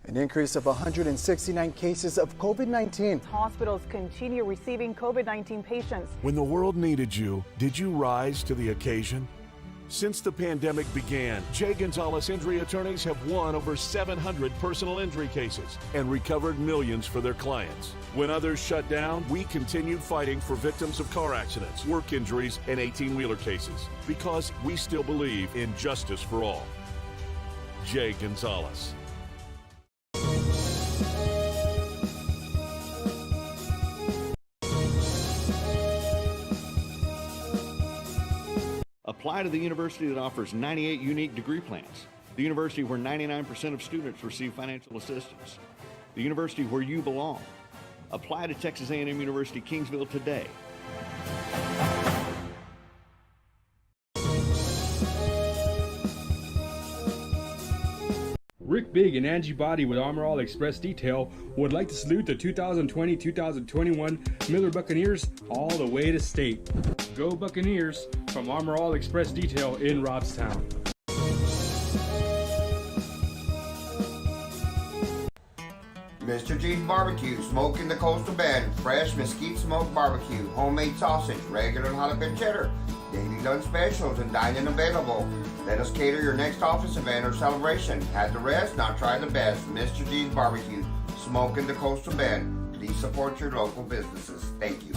An increase of 169 cases of COVID-19. Hospitals continue receiving COVID-19 patients. When the world needed you, did you rise to the occasion? Since the pandemic began, Jay Gonzalez injury attorneys have won over 700 personal injury cases and recovered millions for their clients. When others shut down, we continued fighting for victims of car accidents, work injuries, and 18-wheeler cases because we still believe in justice for all. Jay Gonzalez. Apply to the university that offers 98 unique degree plans. The university where 99% of students receive financial assistance. The university where you belong. Apply to Texas A&M University Kingsville today. Rick Big and Angie Body with Armor All Express Detail would like to salute the 2020-2021 Miller Buccaneers all the way to state. Go Buccaneers from Armor All Express Detail in Robstown. Mr. G's Barbecue, smoking the coastal bend, fresh mesquite smoked barbecue, homemade sausage, regular and jalapeno cheddar, daily lunch specials and dining available. Let us cater your next office event or celebration. Had the rest, now try the best. Mr. G's Barbecue, smoking the coastal bend. Please support your local businesses. Thank you.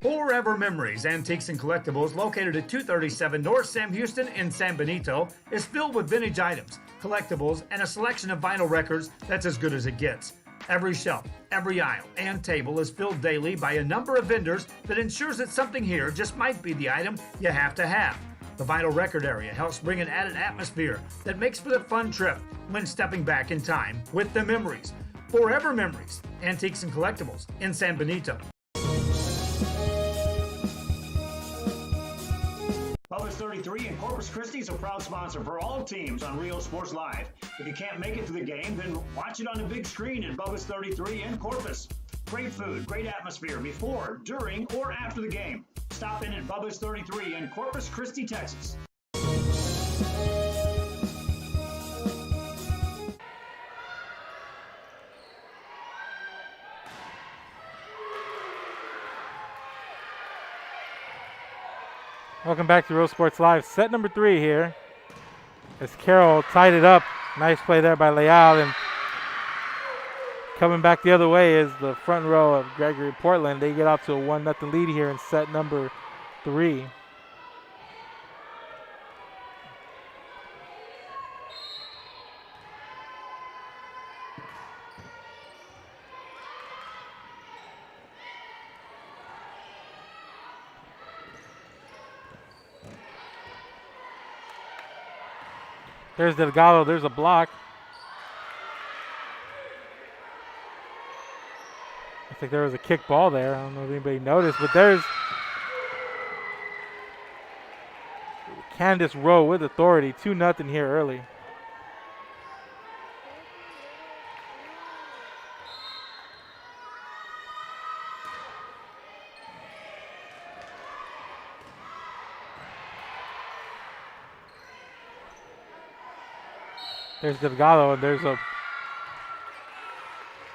Forever Memories, Antiques and Collectibles, located at 237 North Sam Houston in San Benito, is filled with vintage items, collectibles, and a selection of vinyl records that's as good as it gets. Every shelf, every aisle, and table is filled daily by a number of vendors that ensures that something here just might be the item you have to have. The vinyl record area helps bring an added atmosphere that makes for the fun trip when stepping back in time with the memories. Forever Memories, Antiques and Collectibles in San Benito. Bubba's 33 and Corpus Christi is a proud sponsor for all teams on Rio Sports Live. If you can't make it to the game, then watch it on the big screen at Bubba's 33 in Corpus. Great food, great atmosphere before, during, or after the game. Stop in at Bubba's 33 in Corpus Christi, Texas. Welcome back to Real Sports Live. Set number 3 here as Carroll tied it up. Nice play there by Leal, and coming back the other way is the front row of Gregory-Portland. They get out to a 1-0 lead here in set number 3. There's Delgado, there's a block. I think there was a kick ball there. I don't know if anybody noticed, but there's Candace Rowe with authority. 2-0 here early. There's Delgado, and there's a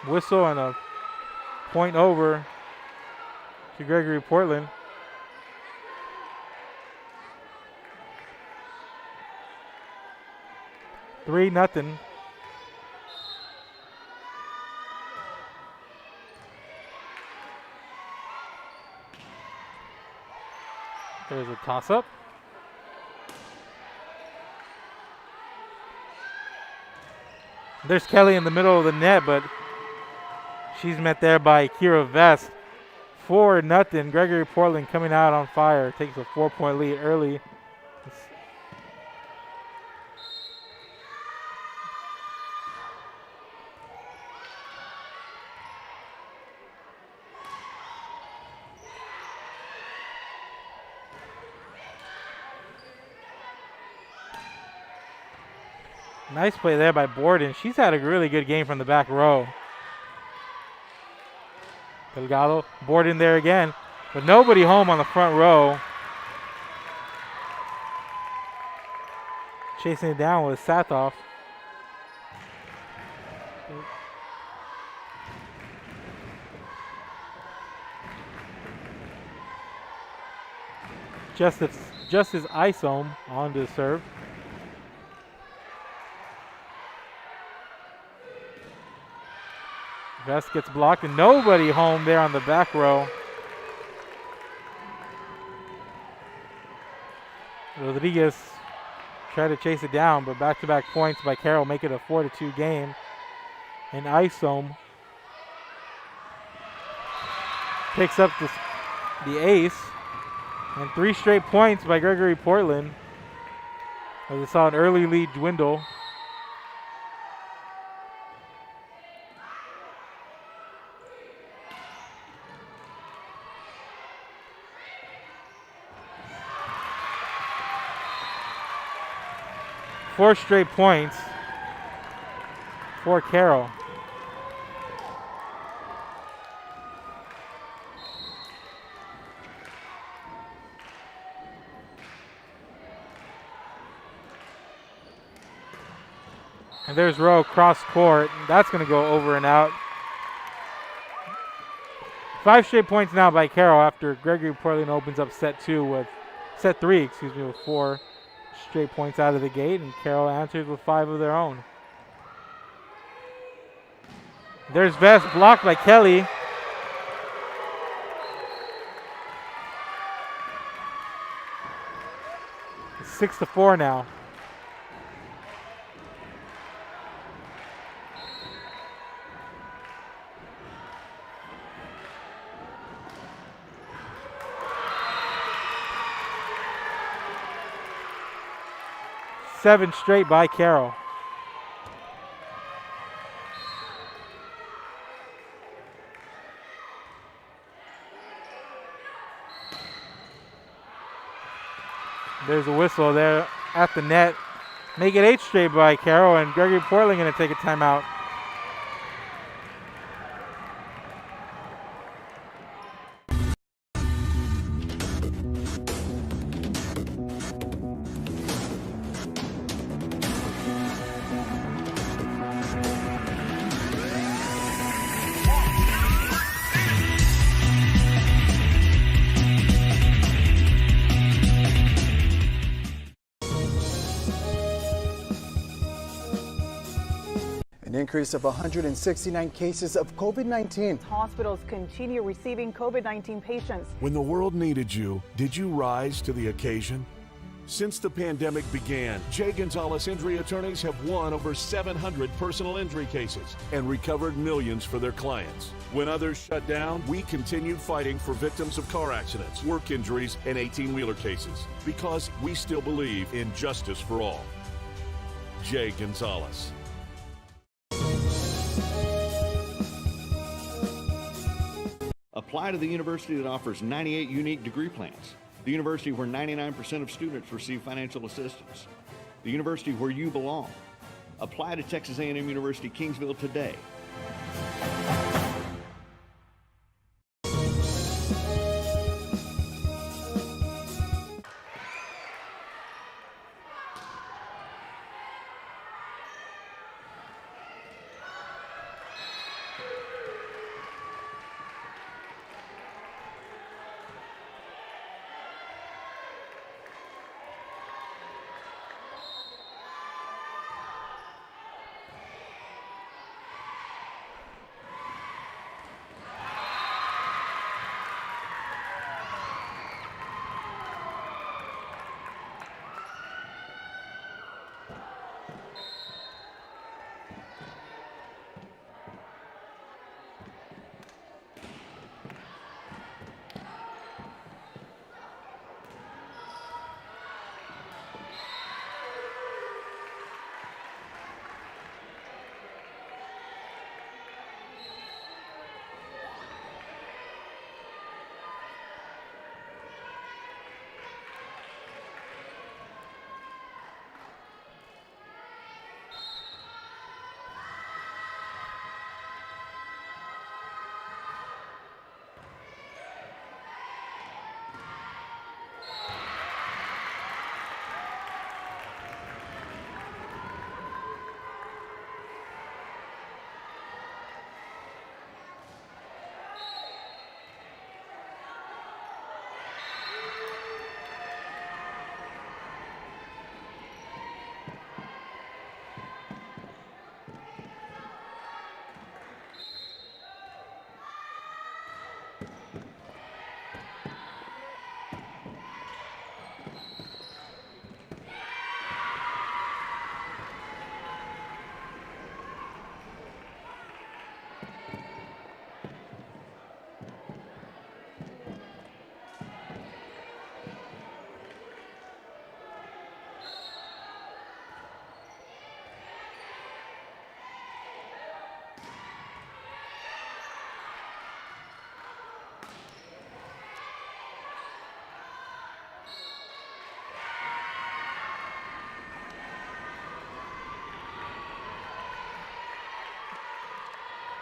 whistle and a point over to Gregory-Portland. Three nothing. There's a toss-up. There's Kelly in the middle of the net, but she's met there by Kira Vest. 4-0. Gregory-Portland coming out on fire. Takes a 4-point lead early. Nice play there by Borden. She's had a really good game from the back row. Delgado, Borden there again, but nobody home on the front row. Chasing it down with Satoff. Justice Isom on to serve. Vest gets blocked and nobody home there on the back row. Rodriguez tried to chase it down, but back-to-back points by Carroll make it a 4-2 game. And Isom picks up the ace. And 3 straight points by Gregory-Portland as they saw an early lead dwindle. Four straight points for Carroll. And there's Rowe cross court. That's going to go over and out. 5 straight points now by Carroll after Gregory-Portland opens up set 3, with 4 straight points out of the gate, and Carroll answers with 5 of their own. There's Vest blocked by Kelly. It's 6-4 now. Seven straight by Carroll. There's a whistle there at the net. Make it 8 straight by Carroll, and Gregory-Portland going to take a timeout. An increase of 169 cases of COVID-19. Hospitals continue receiving COVID-19 patients. When the world needed you, did you rise to the occasion? Since the pandemic began, Jay Gonzalez injury attorneys have won over 700 personal injury cases and recovered millions for their clients. When others shut down, we continued fighting for victims of car accidents, work injuries, and 18-wheeler cases because we still believe in justice for all. Jay Gonzalez. Apply to the university that offers 98 unique degree plans. The university where 99% of students receive financial assistance. The university where you belong. Apply to Texas A&M University Kingsville today.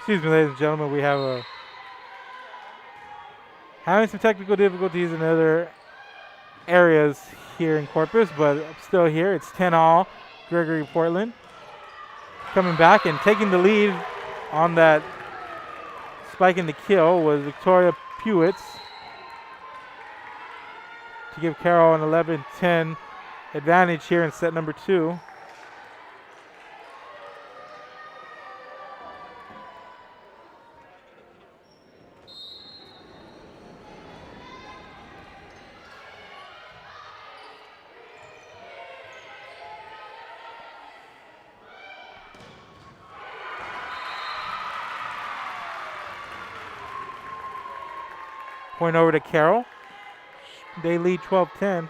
Excuse me, ladies and gentlemen, we have having some technical difficulties in other areas here in Corpus, but still here. It's 10-all. Gregory-Portland coming back and taking the lead on that spike in the kill was Victoria Pewitz to give Carroll an 11-10 advantage here in set number 2. Point over to Carroll. They lead 12-10.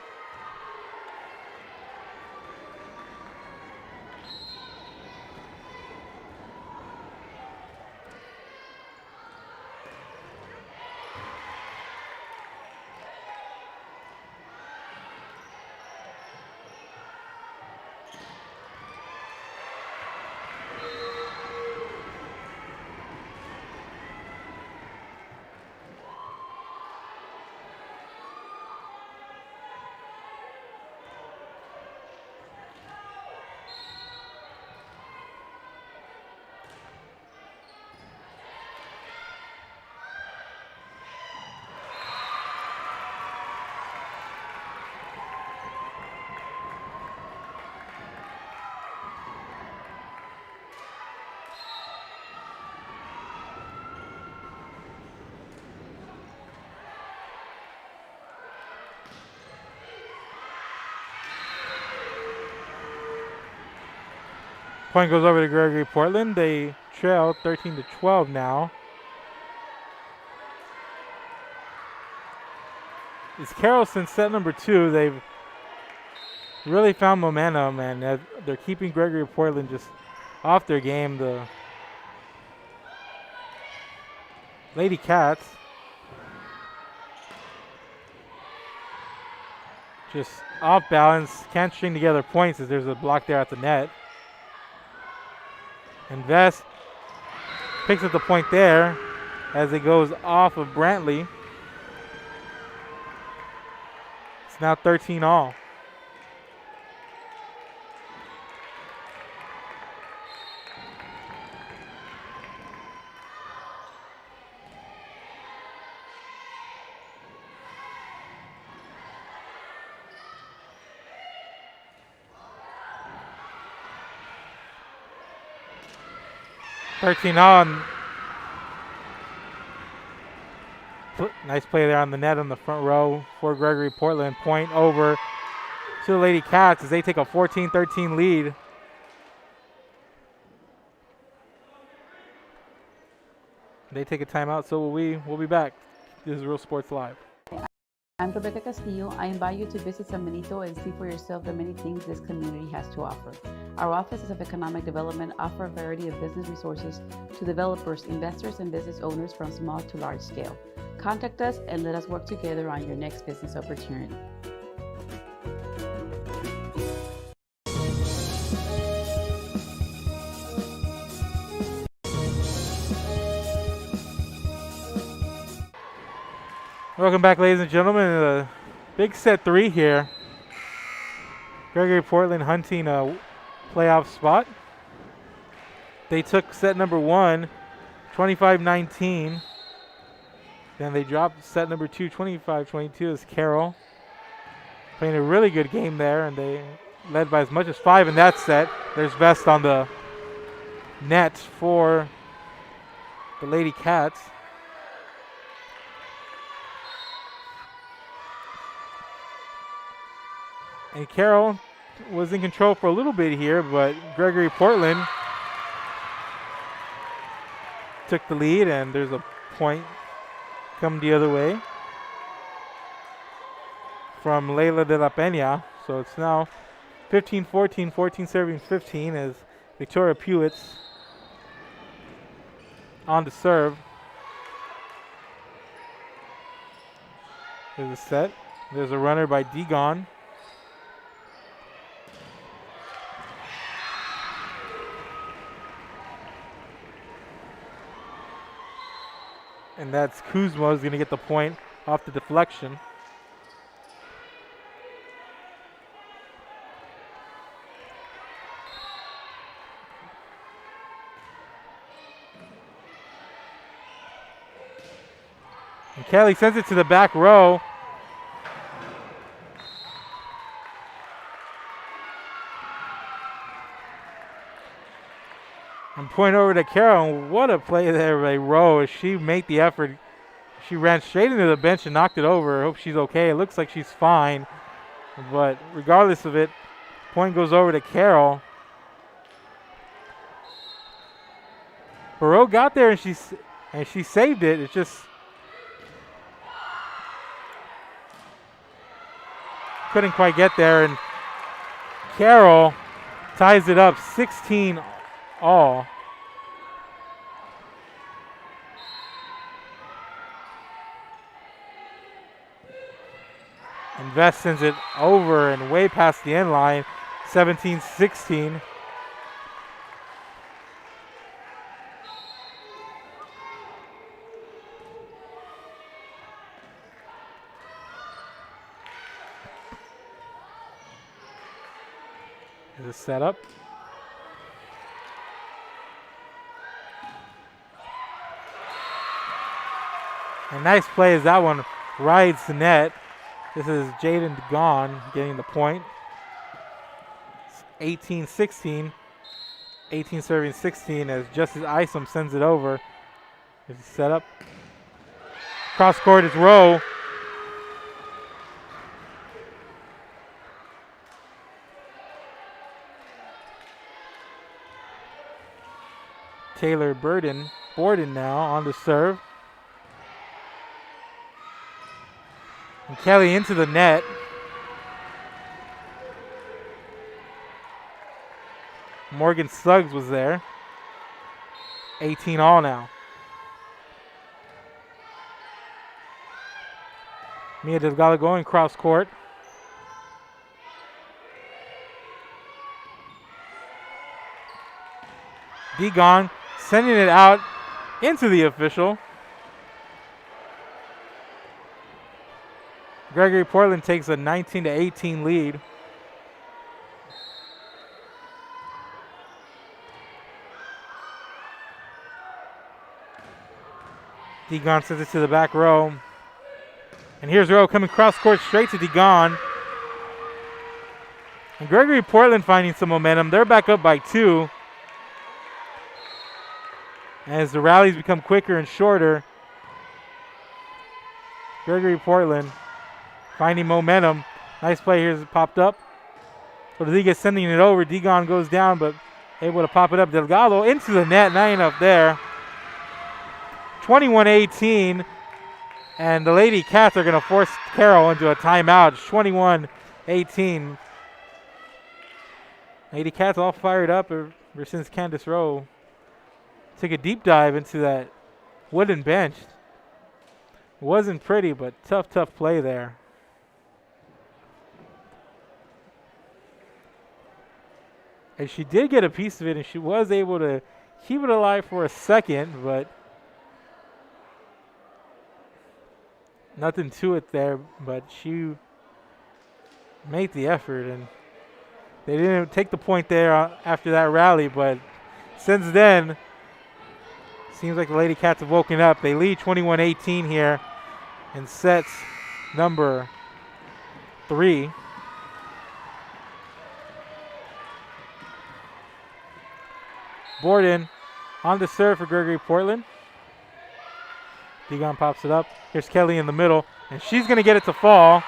Point goes over to Gregory-Portland. They trail 13-12 now. It's Carroll since set number 2. They've really found momentum, and they're keeping Gregory-Portland just off their game. The Lady Cats just off balance, can't string together points as there's a block there at the net. And Vest picks up the point there as it goes off of Brantley. It's now 13-all. Nice play there on the net on the front row for Gregory-Portland. Point over to the Lady Cats as they take a 14-13 lead. They take a timeout, so will we. We'll be back. This is Real Sports Live. I'm Rebecca Castillo. I invite you to visit San Benito and see for yourself the many things this community has to offer. Our offices of economic development offer a variety of business resources to developers, investors, and business owners from small to large scale. Contact us and let us work together on your next business opportunity. Welcome back, ladies and gentlemen. Big set 3 here. Gregory-Portland hunting a playoff spot. They took set number 1, 25-19. Then they dropped set number 2, 25-22 as Carroll. Playing a really good game there, and they led by as much as 5 in that set. There's Vest on the net for the Lady Cats. And Carroll was in control for a little bit here, but Gregory-Portland took the lead, and there's a point coming the other way from Leila de la Peña. So it's now 15-14, 14 serving 15 as Victoria Pewitz on to serve. There's a set. There's a runner by Degon. And that's Kuzma who's going to get the point off the deflection. And Kelly sends it to the back row. And point over to Carroll. And what a play there by Rowe as she made the effort. She ran straight into the bench and knocked it over. I hope she's okay. It looks like she's fine. But regardless of it, point goes over to Carroll. Rowe got there and she saved it. It's just couldn't quite get there, and Carroll ties it up 16 all. And Vest sends it over and way past the end line, 17-16. Is a setup. A nice play as that one rides the net. This is Jaden DeGon getting the point. 18-16. 18 serving 16 as Justice Isom sends it over. It's a setup. Cross court is Rowe. Taylor Borden now on the serve. And Kelly into the net. Morgan Suggs was there. 18 all now. Mia Delgado going cross court. Degon sending it out into the official. Gregory-Portland takes a 19-18 lead. Degon sends it to the back row. And here's Rowe coming cross court straight to Degon. And Gregory-Portland finding some momentum. They're back up by 2. As the rallies become quicker and shorter, Gregory-Portland finding momentum. Nice play here as it popped up. Rodriguez sending it over. Degon goes down, but able to pop it up. Delgado into the net, not enough there. 21-18, and the Lady Cats are going to force Carroll into a timeout. 21-18. Lady Cats all fired up ever since Candace Rowe took a deep dive into that wooden bench. Wasn't pretty, but tough play there. And she did get a piece of it, and she was able to keep it alive for a second, but nothing to it there. But she made the effort, and they didn't take the point there after that rally, but since then, seems like the Lady Cats have woken up. They lead 21-18 here in sets number 3. Borden on the serve for Gregory-Portland. Degon pops it up. Here's Kelly in the middle, and she's going to get it to fall.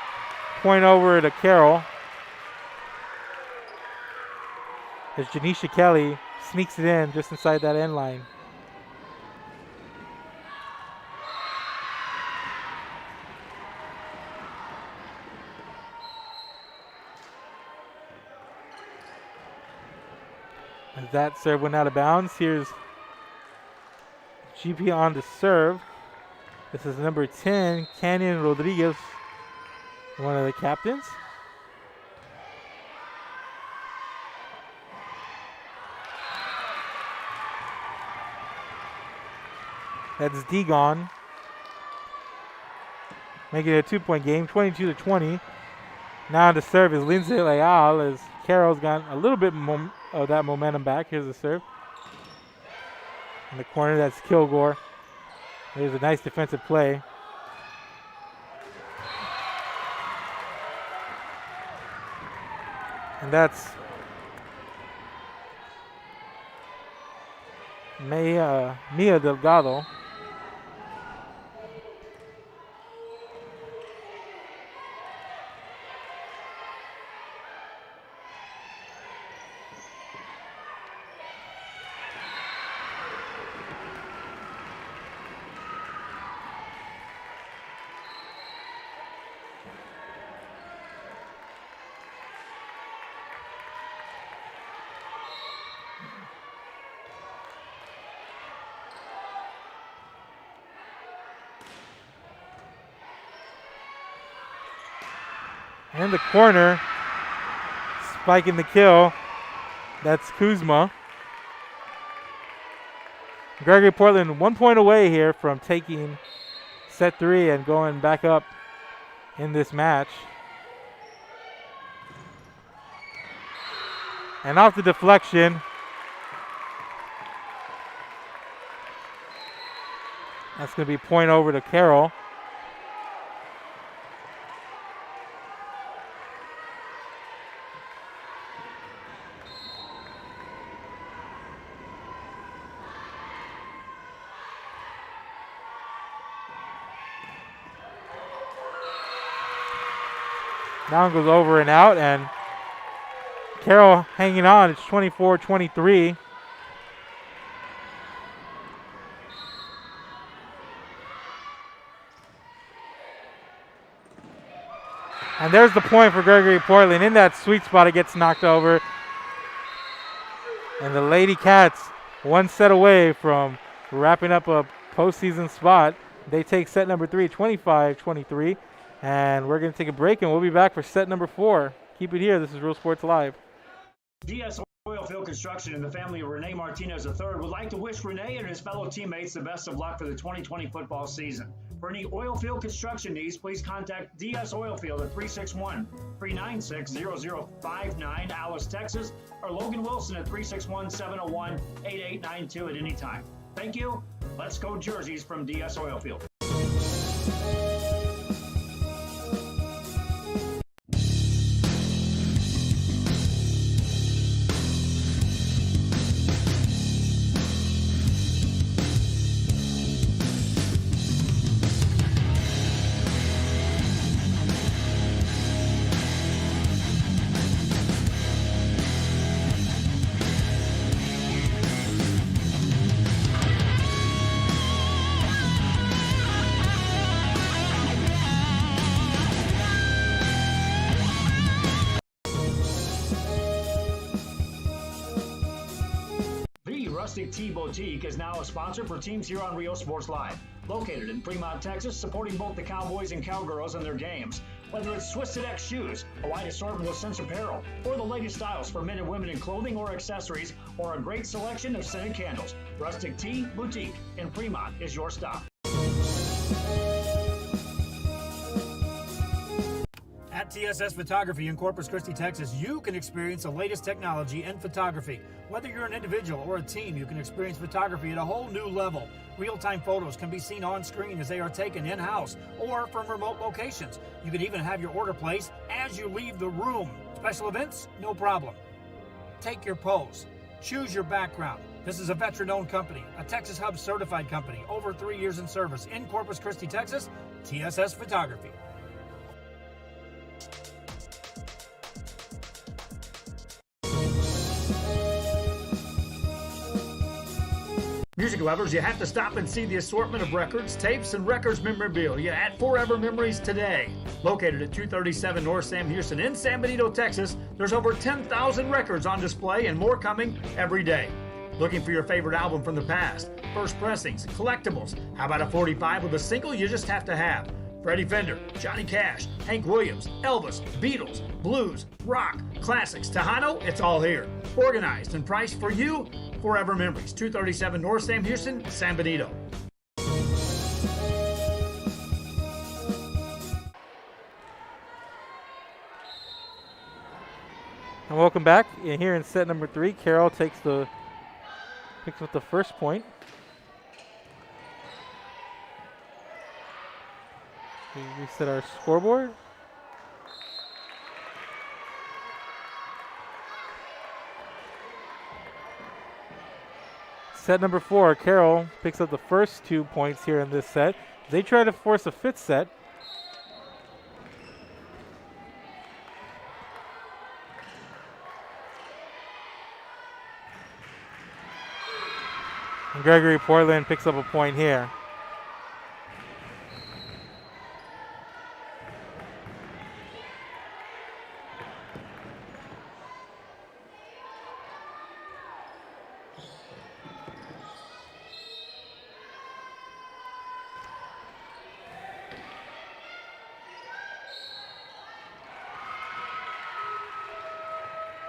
Point over to Carroll. As Janisha Kelly sneaks it in just inside that end line. As that serve went out of bounds, here's GP on the serve. This is number 10, Canyon Rodriguez, one of the captains. That's Degon making it a 2-point game, 22-20. Now to serve is Lindsay Leal as Carroll's got a little bit of that momentum back. Here's the serve. In the corner, that's Kilgore. There's a nice defensive play. And that's Mia Delgado. In the corner, spiking the kill, that's Kuzma. Gregory-Portland 1 point away here from taking set 3 and going back up in this match. And off the deflection, that's going to be point over to Carroll. Down goes over and out, and Carroll hanging on. It's 24-23. And there's the point for Gregory-Portland. In that sweet spot, it gets knocked over. And the Lady Cats, one set away from wrapping up a postseason spot. They take set number 3, 25-23. And we're going to take a break, and we'll be back for set number 4. Keep it here. This is Real Sports Live. DS Oilfield Construction and the family of Rene Martinez III would like to wish Rene and his fellow teammates the best of luck for the 2020 football season. For any oilfield construction needs, please contact DS Oilfield at 361-396-0059, Alice, Texas, or Logan Wilson at 361-701-8892 at any time. Thank you. Let's go jerseys from DS Oilfield. Rustic Tea Boutique is now a sponsor for teams here on Rio Sports Live. Located in Fremont, Texas, supporting both the Cowboys and Cowgirls in their games. Whether it's Twisted X shoes, a wide assortment of scents apparel, or the latest styles for men and women in clothing or accessories, or a great selection of scented candles, Rustic Tea Boutique in Fremont is your stop. At TSS Photography in Corpus Christi, Texas, you can experience the latest technology in photography. Whether you're an individual or a team, you can experience photography at a whole new level. Real-time photos can be seen on screen as they are taken in-house or from remote locations. You can even have your order placed as you leave the room. Special events? No problem. Take your pose. Choose your background. This is a veteran-owned company, a Texas Hub certified company, over 3 years in service in Corpus Christi, Texas, TSS Photography. Music lovers, you have to stop and see the assortment of records, tapes, and records memorabilia at Forever Memories today. Located at 237 North Sam Houston in San Benito, Texas, there's over 10,000 records on display and more coming every day. Looking for your favorite album from the past, first pressings, collectibles, how about a 45 with a single you just have to have? Freddie Fender, Johnny Cash, Hank Williams, Elvis, Beatles, blues, rock, classics, Tejano, it's all here. Organized and priced for you, Forever Memories, 237 North Sam Houston, San Benito. And welcome back. Here in set number 3, Carroll picks up the first point. We reset our scoreboard. Set number 4, Carroll picks up the first 2 points here in this set. They try to force a 5th set. And Gregory-Portland picks up a point here.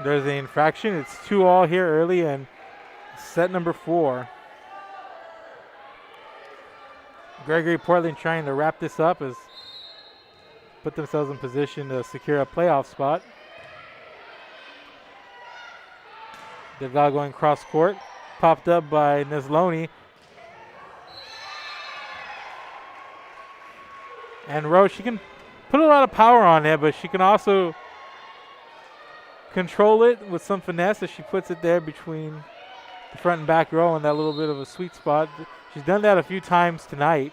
There's the infraction. It's 2-all here early in set number 4. Gregory-Portland trying to wrap this up as put themselves in position to secure a playoff spot. They've got going cross court. Popped up by Nesloni. And Rose, she can put a lot of power on it, but she can also control it with some finesse as she puts it there between the front and back row in that little bit of a sweet spot. She's done that a few times tonight.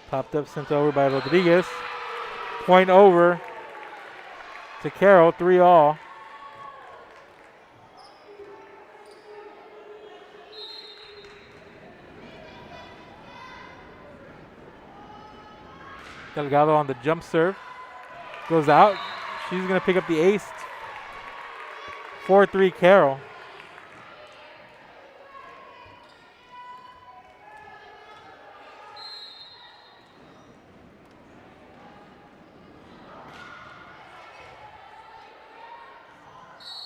Popped up, sent over by Rodriguez. Point over to Carroll, 3-all. Delgado on the jump serve. Goes out. She's going to pick up the ace. 4-3 Carroll.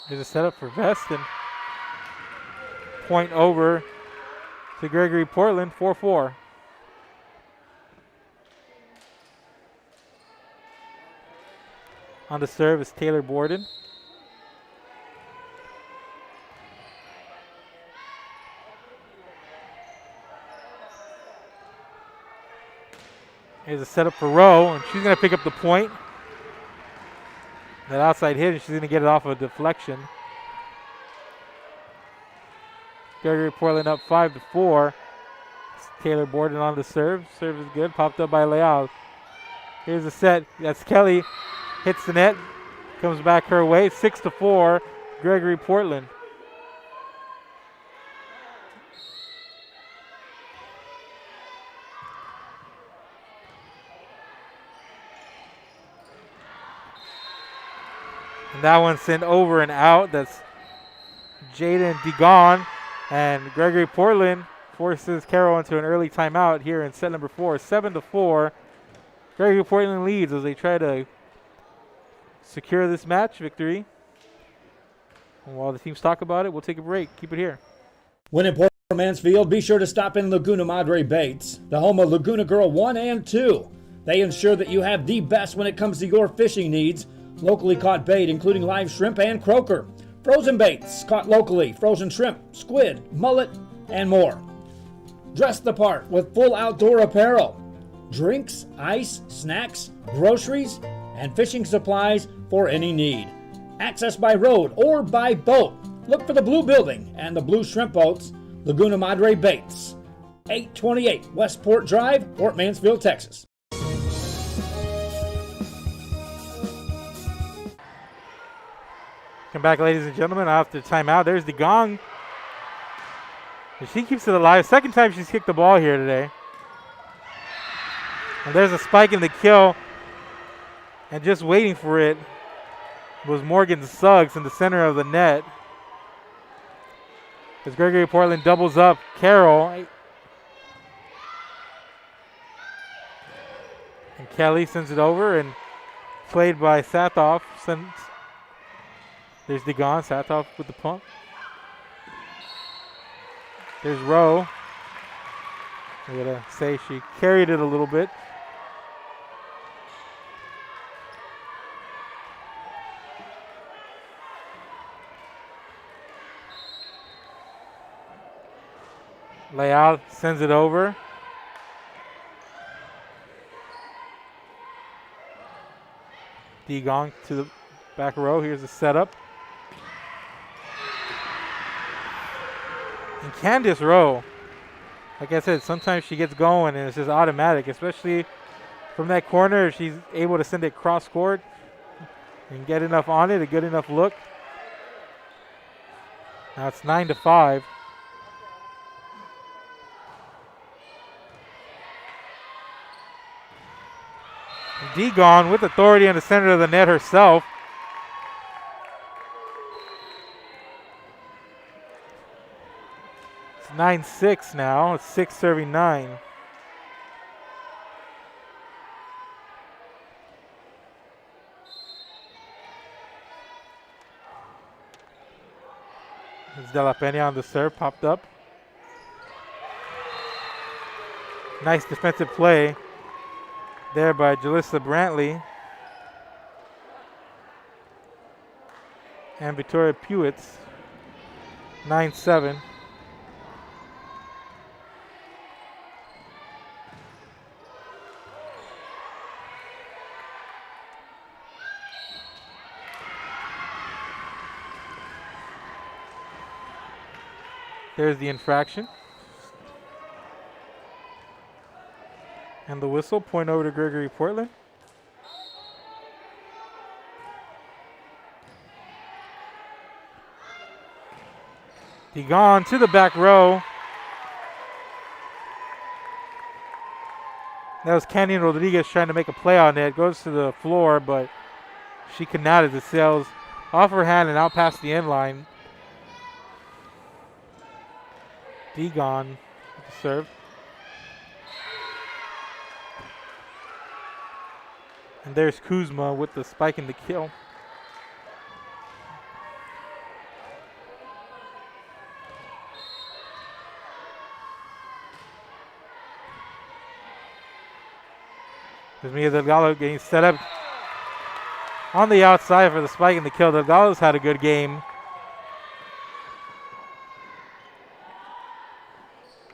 There's a setup for Veston. Point over to Gregory-Portland, 4-4. On the serve is Taylor Borden. Here's a setup for Rowe, and she's going to pick up the point. That outside hit, and she's going to get it off of a deflection. Gregory-Portland up 5-4. Taylor Borden on the serve. Serve is good. Popped up by Leal. Here's a set. That's Kelly. Hits the net. Comes back her way. 6-4. Gregory-Portland. And that one sent over and out. That's Jaden Degon. And Gregory-Portland forces Carroll into an early timeout here in set number 4. 7-4. Gregory-Portland leads as they try to secure this match victory. And while the teams talk about it, we'll take a break. Keep it here. When in Port Mansfield, be sure to stop in Laguna Madre Baits, the home of Laguna Girl 1 and 2. They ensure that you have the best when it comes to your fishing needs. Locally caught bait, including live shrimp and croaker. Frozen baits, caught locally, frozen shrimp, squid, mullet, and more. Dress the part with full outdoor apparel. Drinks, ice, snacks, groceries, and fishing supplies for any need. Access by road or by boat. Look for the blue building and the blue shrimp boats, Laguna Madre Baits. 828 Westport Drive, Port Mansfield, Texas. Come back, ladies and gentlemen, after timeout. There's the gong. And she keeps it alive. Second time she's kicked the ball here today. And there's a spike in the kill. And just waiting for it was Morgan Suggs in the center of the net. As Gregory-Portland doubles up Carroll. And Kelly sends it over and played by Sathoff. There's Degon, Sathoff with the pump. There's Rowe. I gotta say she carried it a little bit. Leal sends it over. Degon to the back row. Here's the setup. And Candace Rowe, like I said, sometimes she gets going and it's just automatic, especially from that corner. If she's able to send it cross court and get enough on it, a good enough look. Now it's 9-5. Degon with authority in the center of the net herself. It's 9-6 now. It's 6 serving 9. It's De La Peña on the serve, popped up. Nice defensive play there by Jalissa Brantley. And Victoria Pewitz, 9-7. There's the infraction. And the whistle, point over to Gregory-Portland. Degon to the back row. That was Canyon Rodriguez trying to make a play on it. Goes to the floor, but she could not as it sails off her hand and out past the end line. Degon with the serve. And there's Kuzma with the spike and the kill. There's Mia Delgado getting set up on the outside for the spike and the kill. Delgado's had a good game,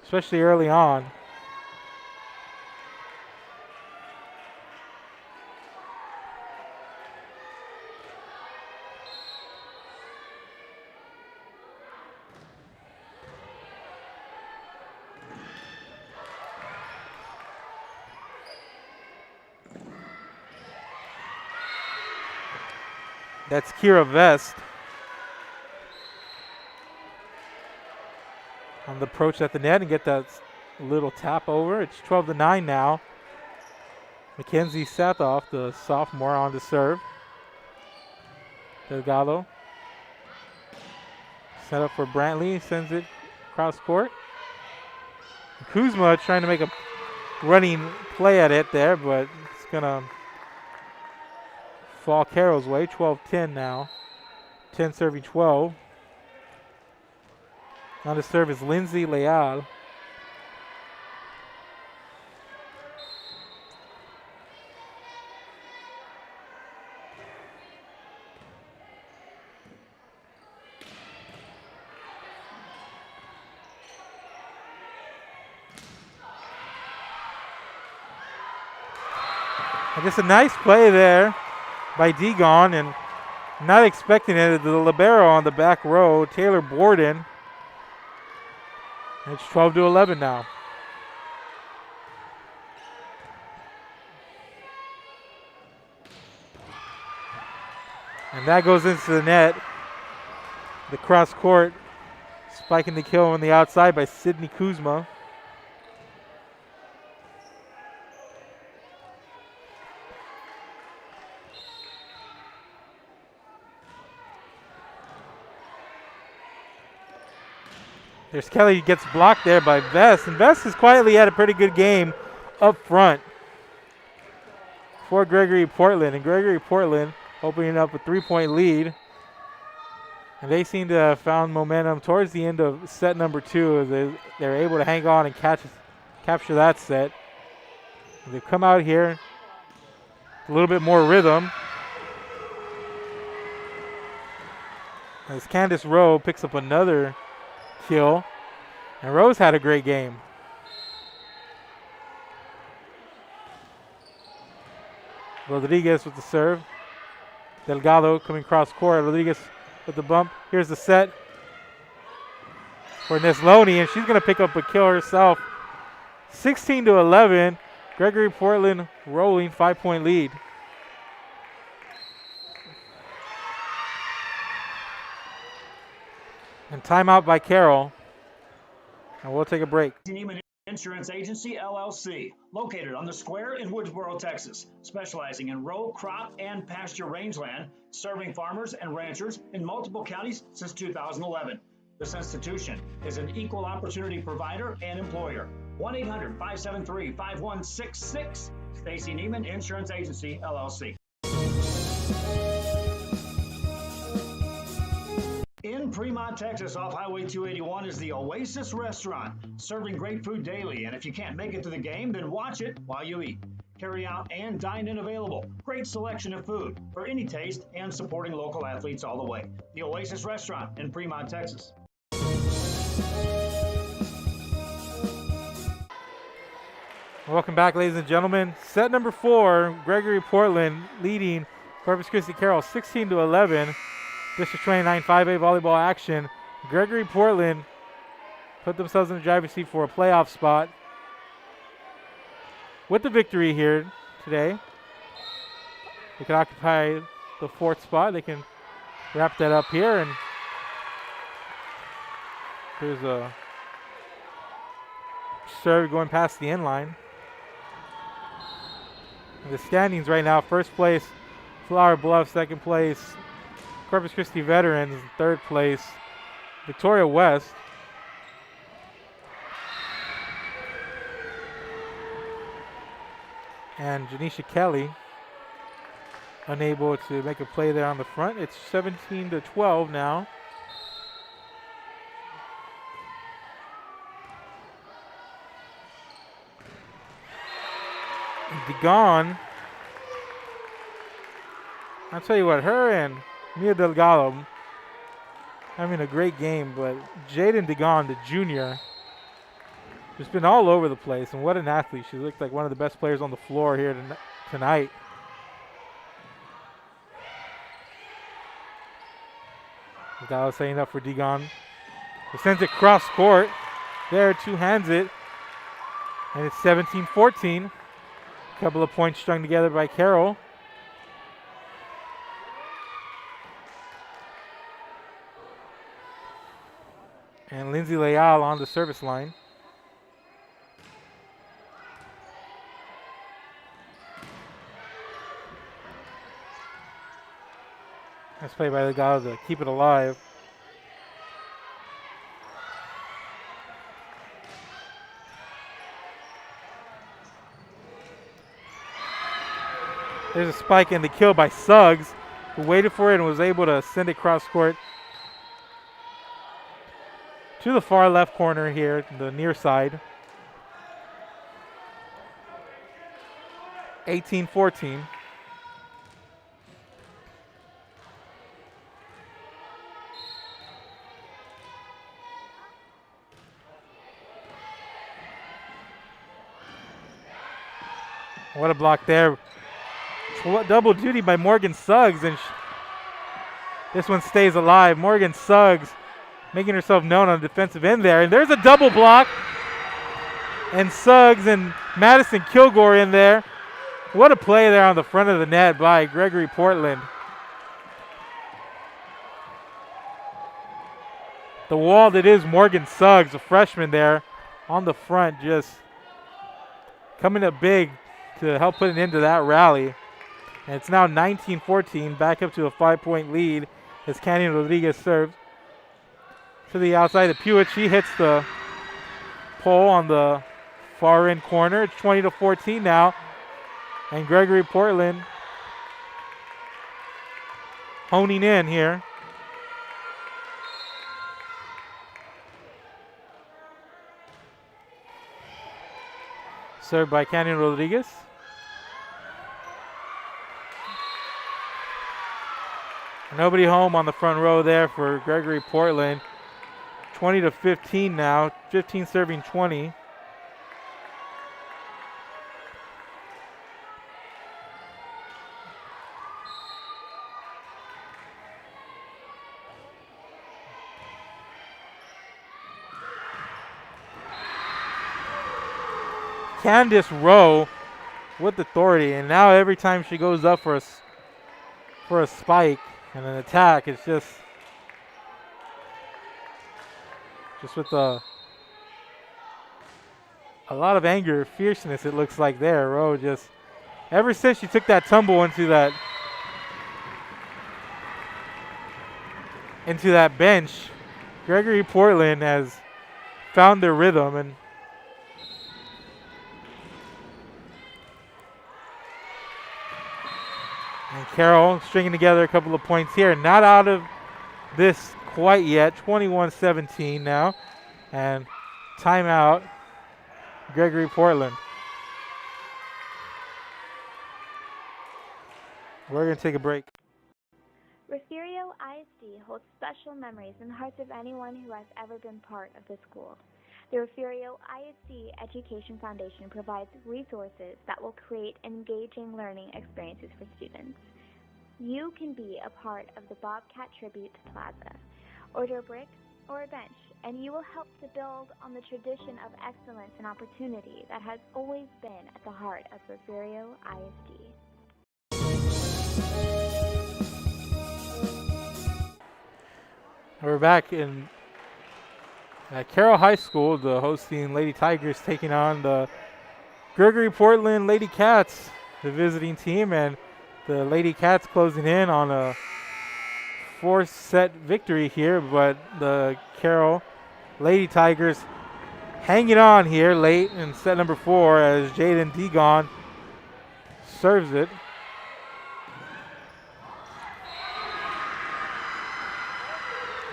especially early on. That's Kira Vest on the approach at the net and get that little tap over. It's 12-9 now. Mackenzie Sathoff, the sophomore, on the serve. Delgado set up for Brantley, sends it cross court. Kuzma trying to make a running play at it there, but it's gonna fall Carroll's way. 12-10 now. 10 serving 12. On the serve is Lindsay Leal. I guess a nice play there by Degon, and not expecting it. The libero on the back row, Taylor Borden. It's 12-11 now. And that goes into the net. The cross court, spiking the kill on the outside by Sydney Kuzma. There's Kelly, gets blocked there by Vest. And Vest has quietly had a pretty good game up front for Gregory-Portland. And Gregory-Portland opening up a 3-point lead. And they seem to have found momentum towards the end of set number 2 as they're able to hang on and capture that set. And they've come out here a little bit more rhythm. As Candace Rowe picks up another kill. And Rose had a great game. Rodriguez with the serve. Delgado coming cross court. Rodriguez with the bump. Here's the set for Nesloni, and she's going to pick up a kill herself. 16-11. Gregory-Portland rolling, 5-point lead. And timeout by Carroll. And we'll take a break. Neiman Insurance Agency, LLC, located on the square in Woodsboro, Texas, specializing in row, crop, and pasture rangeland, serving farmers and ranchers in multiple counties since 2011. This institution is an equal opportunity provider and employer. 1-800-573-5166. Stacy Neiman Insurance Agency, LLC. In Fremont, Texas, off Highway 281 is the Oasis Restaurant, serving great food daily. And if you can't make it to the game, then watch it while you eat. Carry out and dine in available. Great selection of food for any taste and supporting local athletes all the way. The Oasis Restaurant in Fremont, Texas. Welcome back, ladies and gentlemen. Set number 4, Gregory-Portland leading Corpus Christi Carroll 16-11. District 29 5A volleyball action. Gregory-Portland put themselves in the driver's seat for a playoff spot with the victory here today. They can occupy the 4th spot. They can wrap that up here, and there's a serve going past the end line. And the standings right now: first place, Flower Bluff; second place, Corpus Christi Veterans; third place, Victoria West. And Janisha Kelly unable to make a play there on the front. It's 17-12 now. DeGon, I'll tell you what, her and Mia Delgado having a great game, but Jaden DeGon, the junior, just been all over the place, and what an athlete. She looked like one of the best players on the floor here tonight. Delgado setting up for DeGon. He sends it cross court. There, two-hands it, and it's 17-14. Couple of points strung together by Carroll. And Lindsay Leal on the service line. Nice play by Leal to keep it alive. There's a spike and the kill by Suggs, who waited for it and was able to send it cross court to the far left corner here, the near side. 18-14. What a block there. Double duty by Morgan Suggs, and this one stays alive. Morgan Suggs making herself known on the defensive end there, and there's a double block, and Suggs and Madison Kilgore in there. What a play there on the front of the net by Gregory-Portland. The wall that is Morgan Suggs, a freshman there on the front, just coming up big to help put an end to that rally. And it's now 19-14, back up to a 5-point lead as Canyon Rodriguez serves to the outside of Pewitt. She hits the pole on the far end corner. It's 20-14 now. And Gregory-Portland honing in here. Served by Canyon Rodriguez. Nobody home on the front row there for Gregory-Portland. 20-15 now. 15 serving 20. Candace Rowe with authority, and now every time she goes up for a spike and an attack, it's just with a lot of anger, fierceness. It looks like there. Rowe just ever since she took that tumble into that bench, Gregory-Portland has found their rhythm, and Carroll stringing together a couple of points here. Not out of this quite yet. 21-17 now. And timeout, Gregory-Portland. We're going to take a break. Refugio ISD holds special memories in the hearts of anyone who has ever been part of the school. The Refugio ISD Education Foundation provides resources that will create engaging learning experiences for students. You can be a part of the Bobcat Tribute Plaza. Order a brick or a bench, and you will help to build on the tradition of excellence and opportunity that has always been at the heart of Refugio ISD. We're back at Carroll High School, the hosting Lady Tigers taking on the Gregory-Portland Lady Cats, the visiting team, and the Lady Cats closing in on a 4-set victory here, but the Carroll Lady Tigers hanging on here late in set number 4 as Jaden Degon serves it.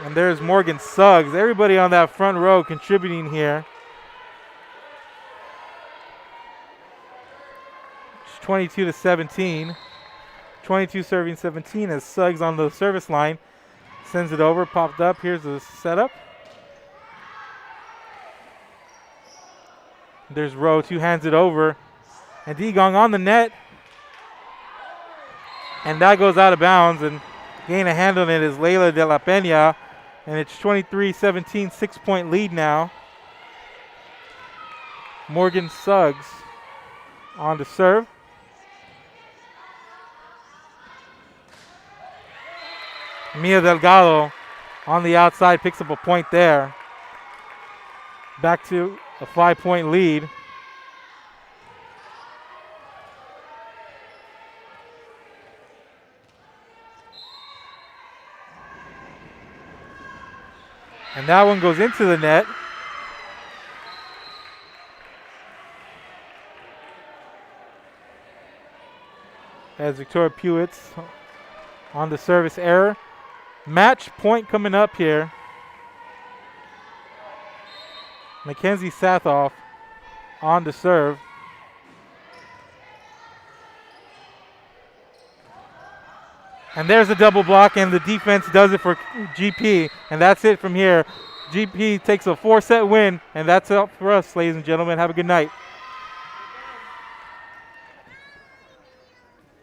And there's Morgan Suggs. Everybody on that front row contributing here. It's 22-17. 22 serving 17 as Suggs on the service line sends it over, popped up. Here's the setup. There's Rowe, 2 hands it over. And Degong on the net. And that goes out of bounds, and gain a hand on it is Layla de la Peña. And it's 23-17, 6-point lead now. Morgan Suggs on to serve. Mia Delgado on the outside picks up a point there. Back to a 5-point lead. And that one goes into the net. As Victoria Pewitz on the service error. Match point coming up here. Mackenzie Sathoff on to serve. And there's a double block, and the defense does it for GP. And that's it from here. GP takes a 4-set win, and that's it for us, ladies and gentlemen. Have a good night.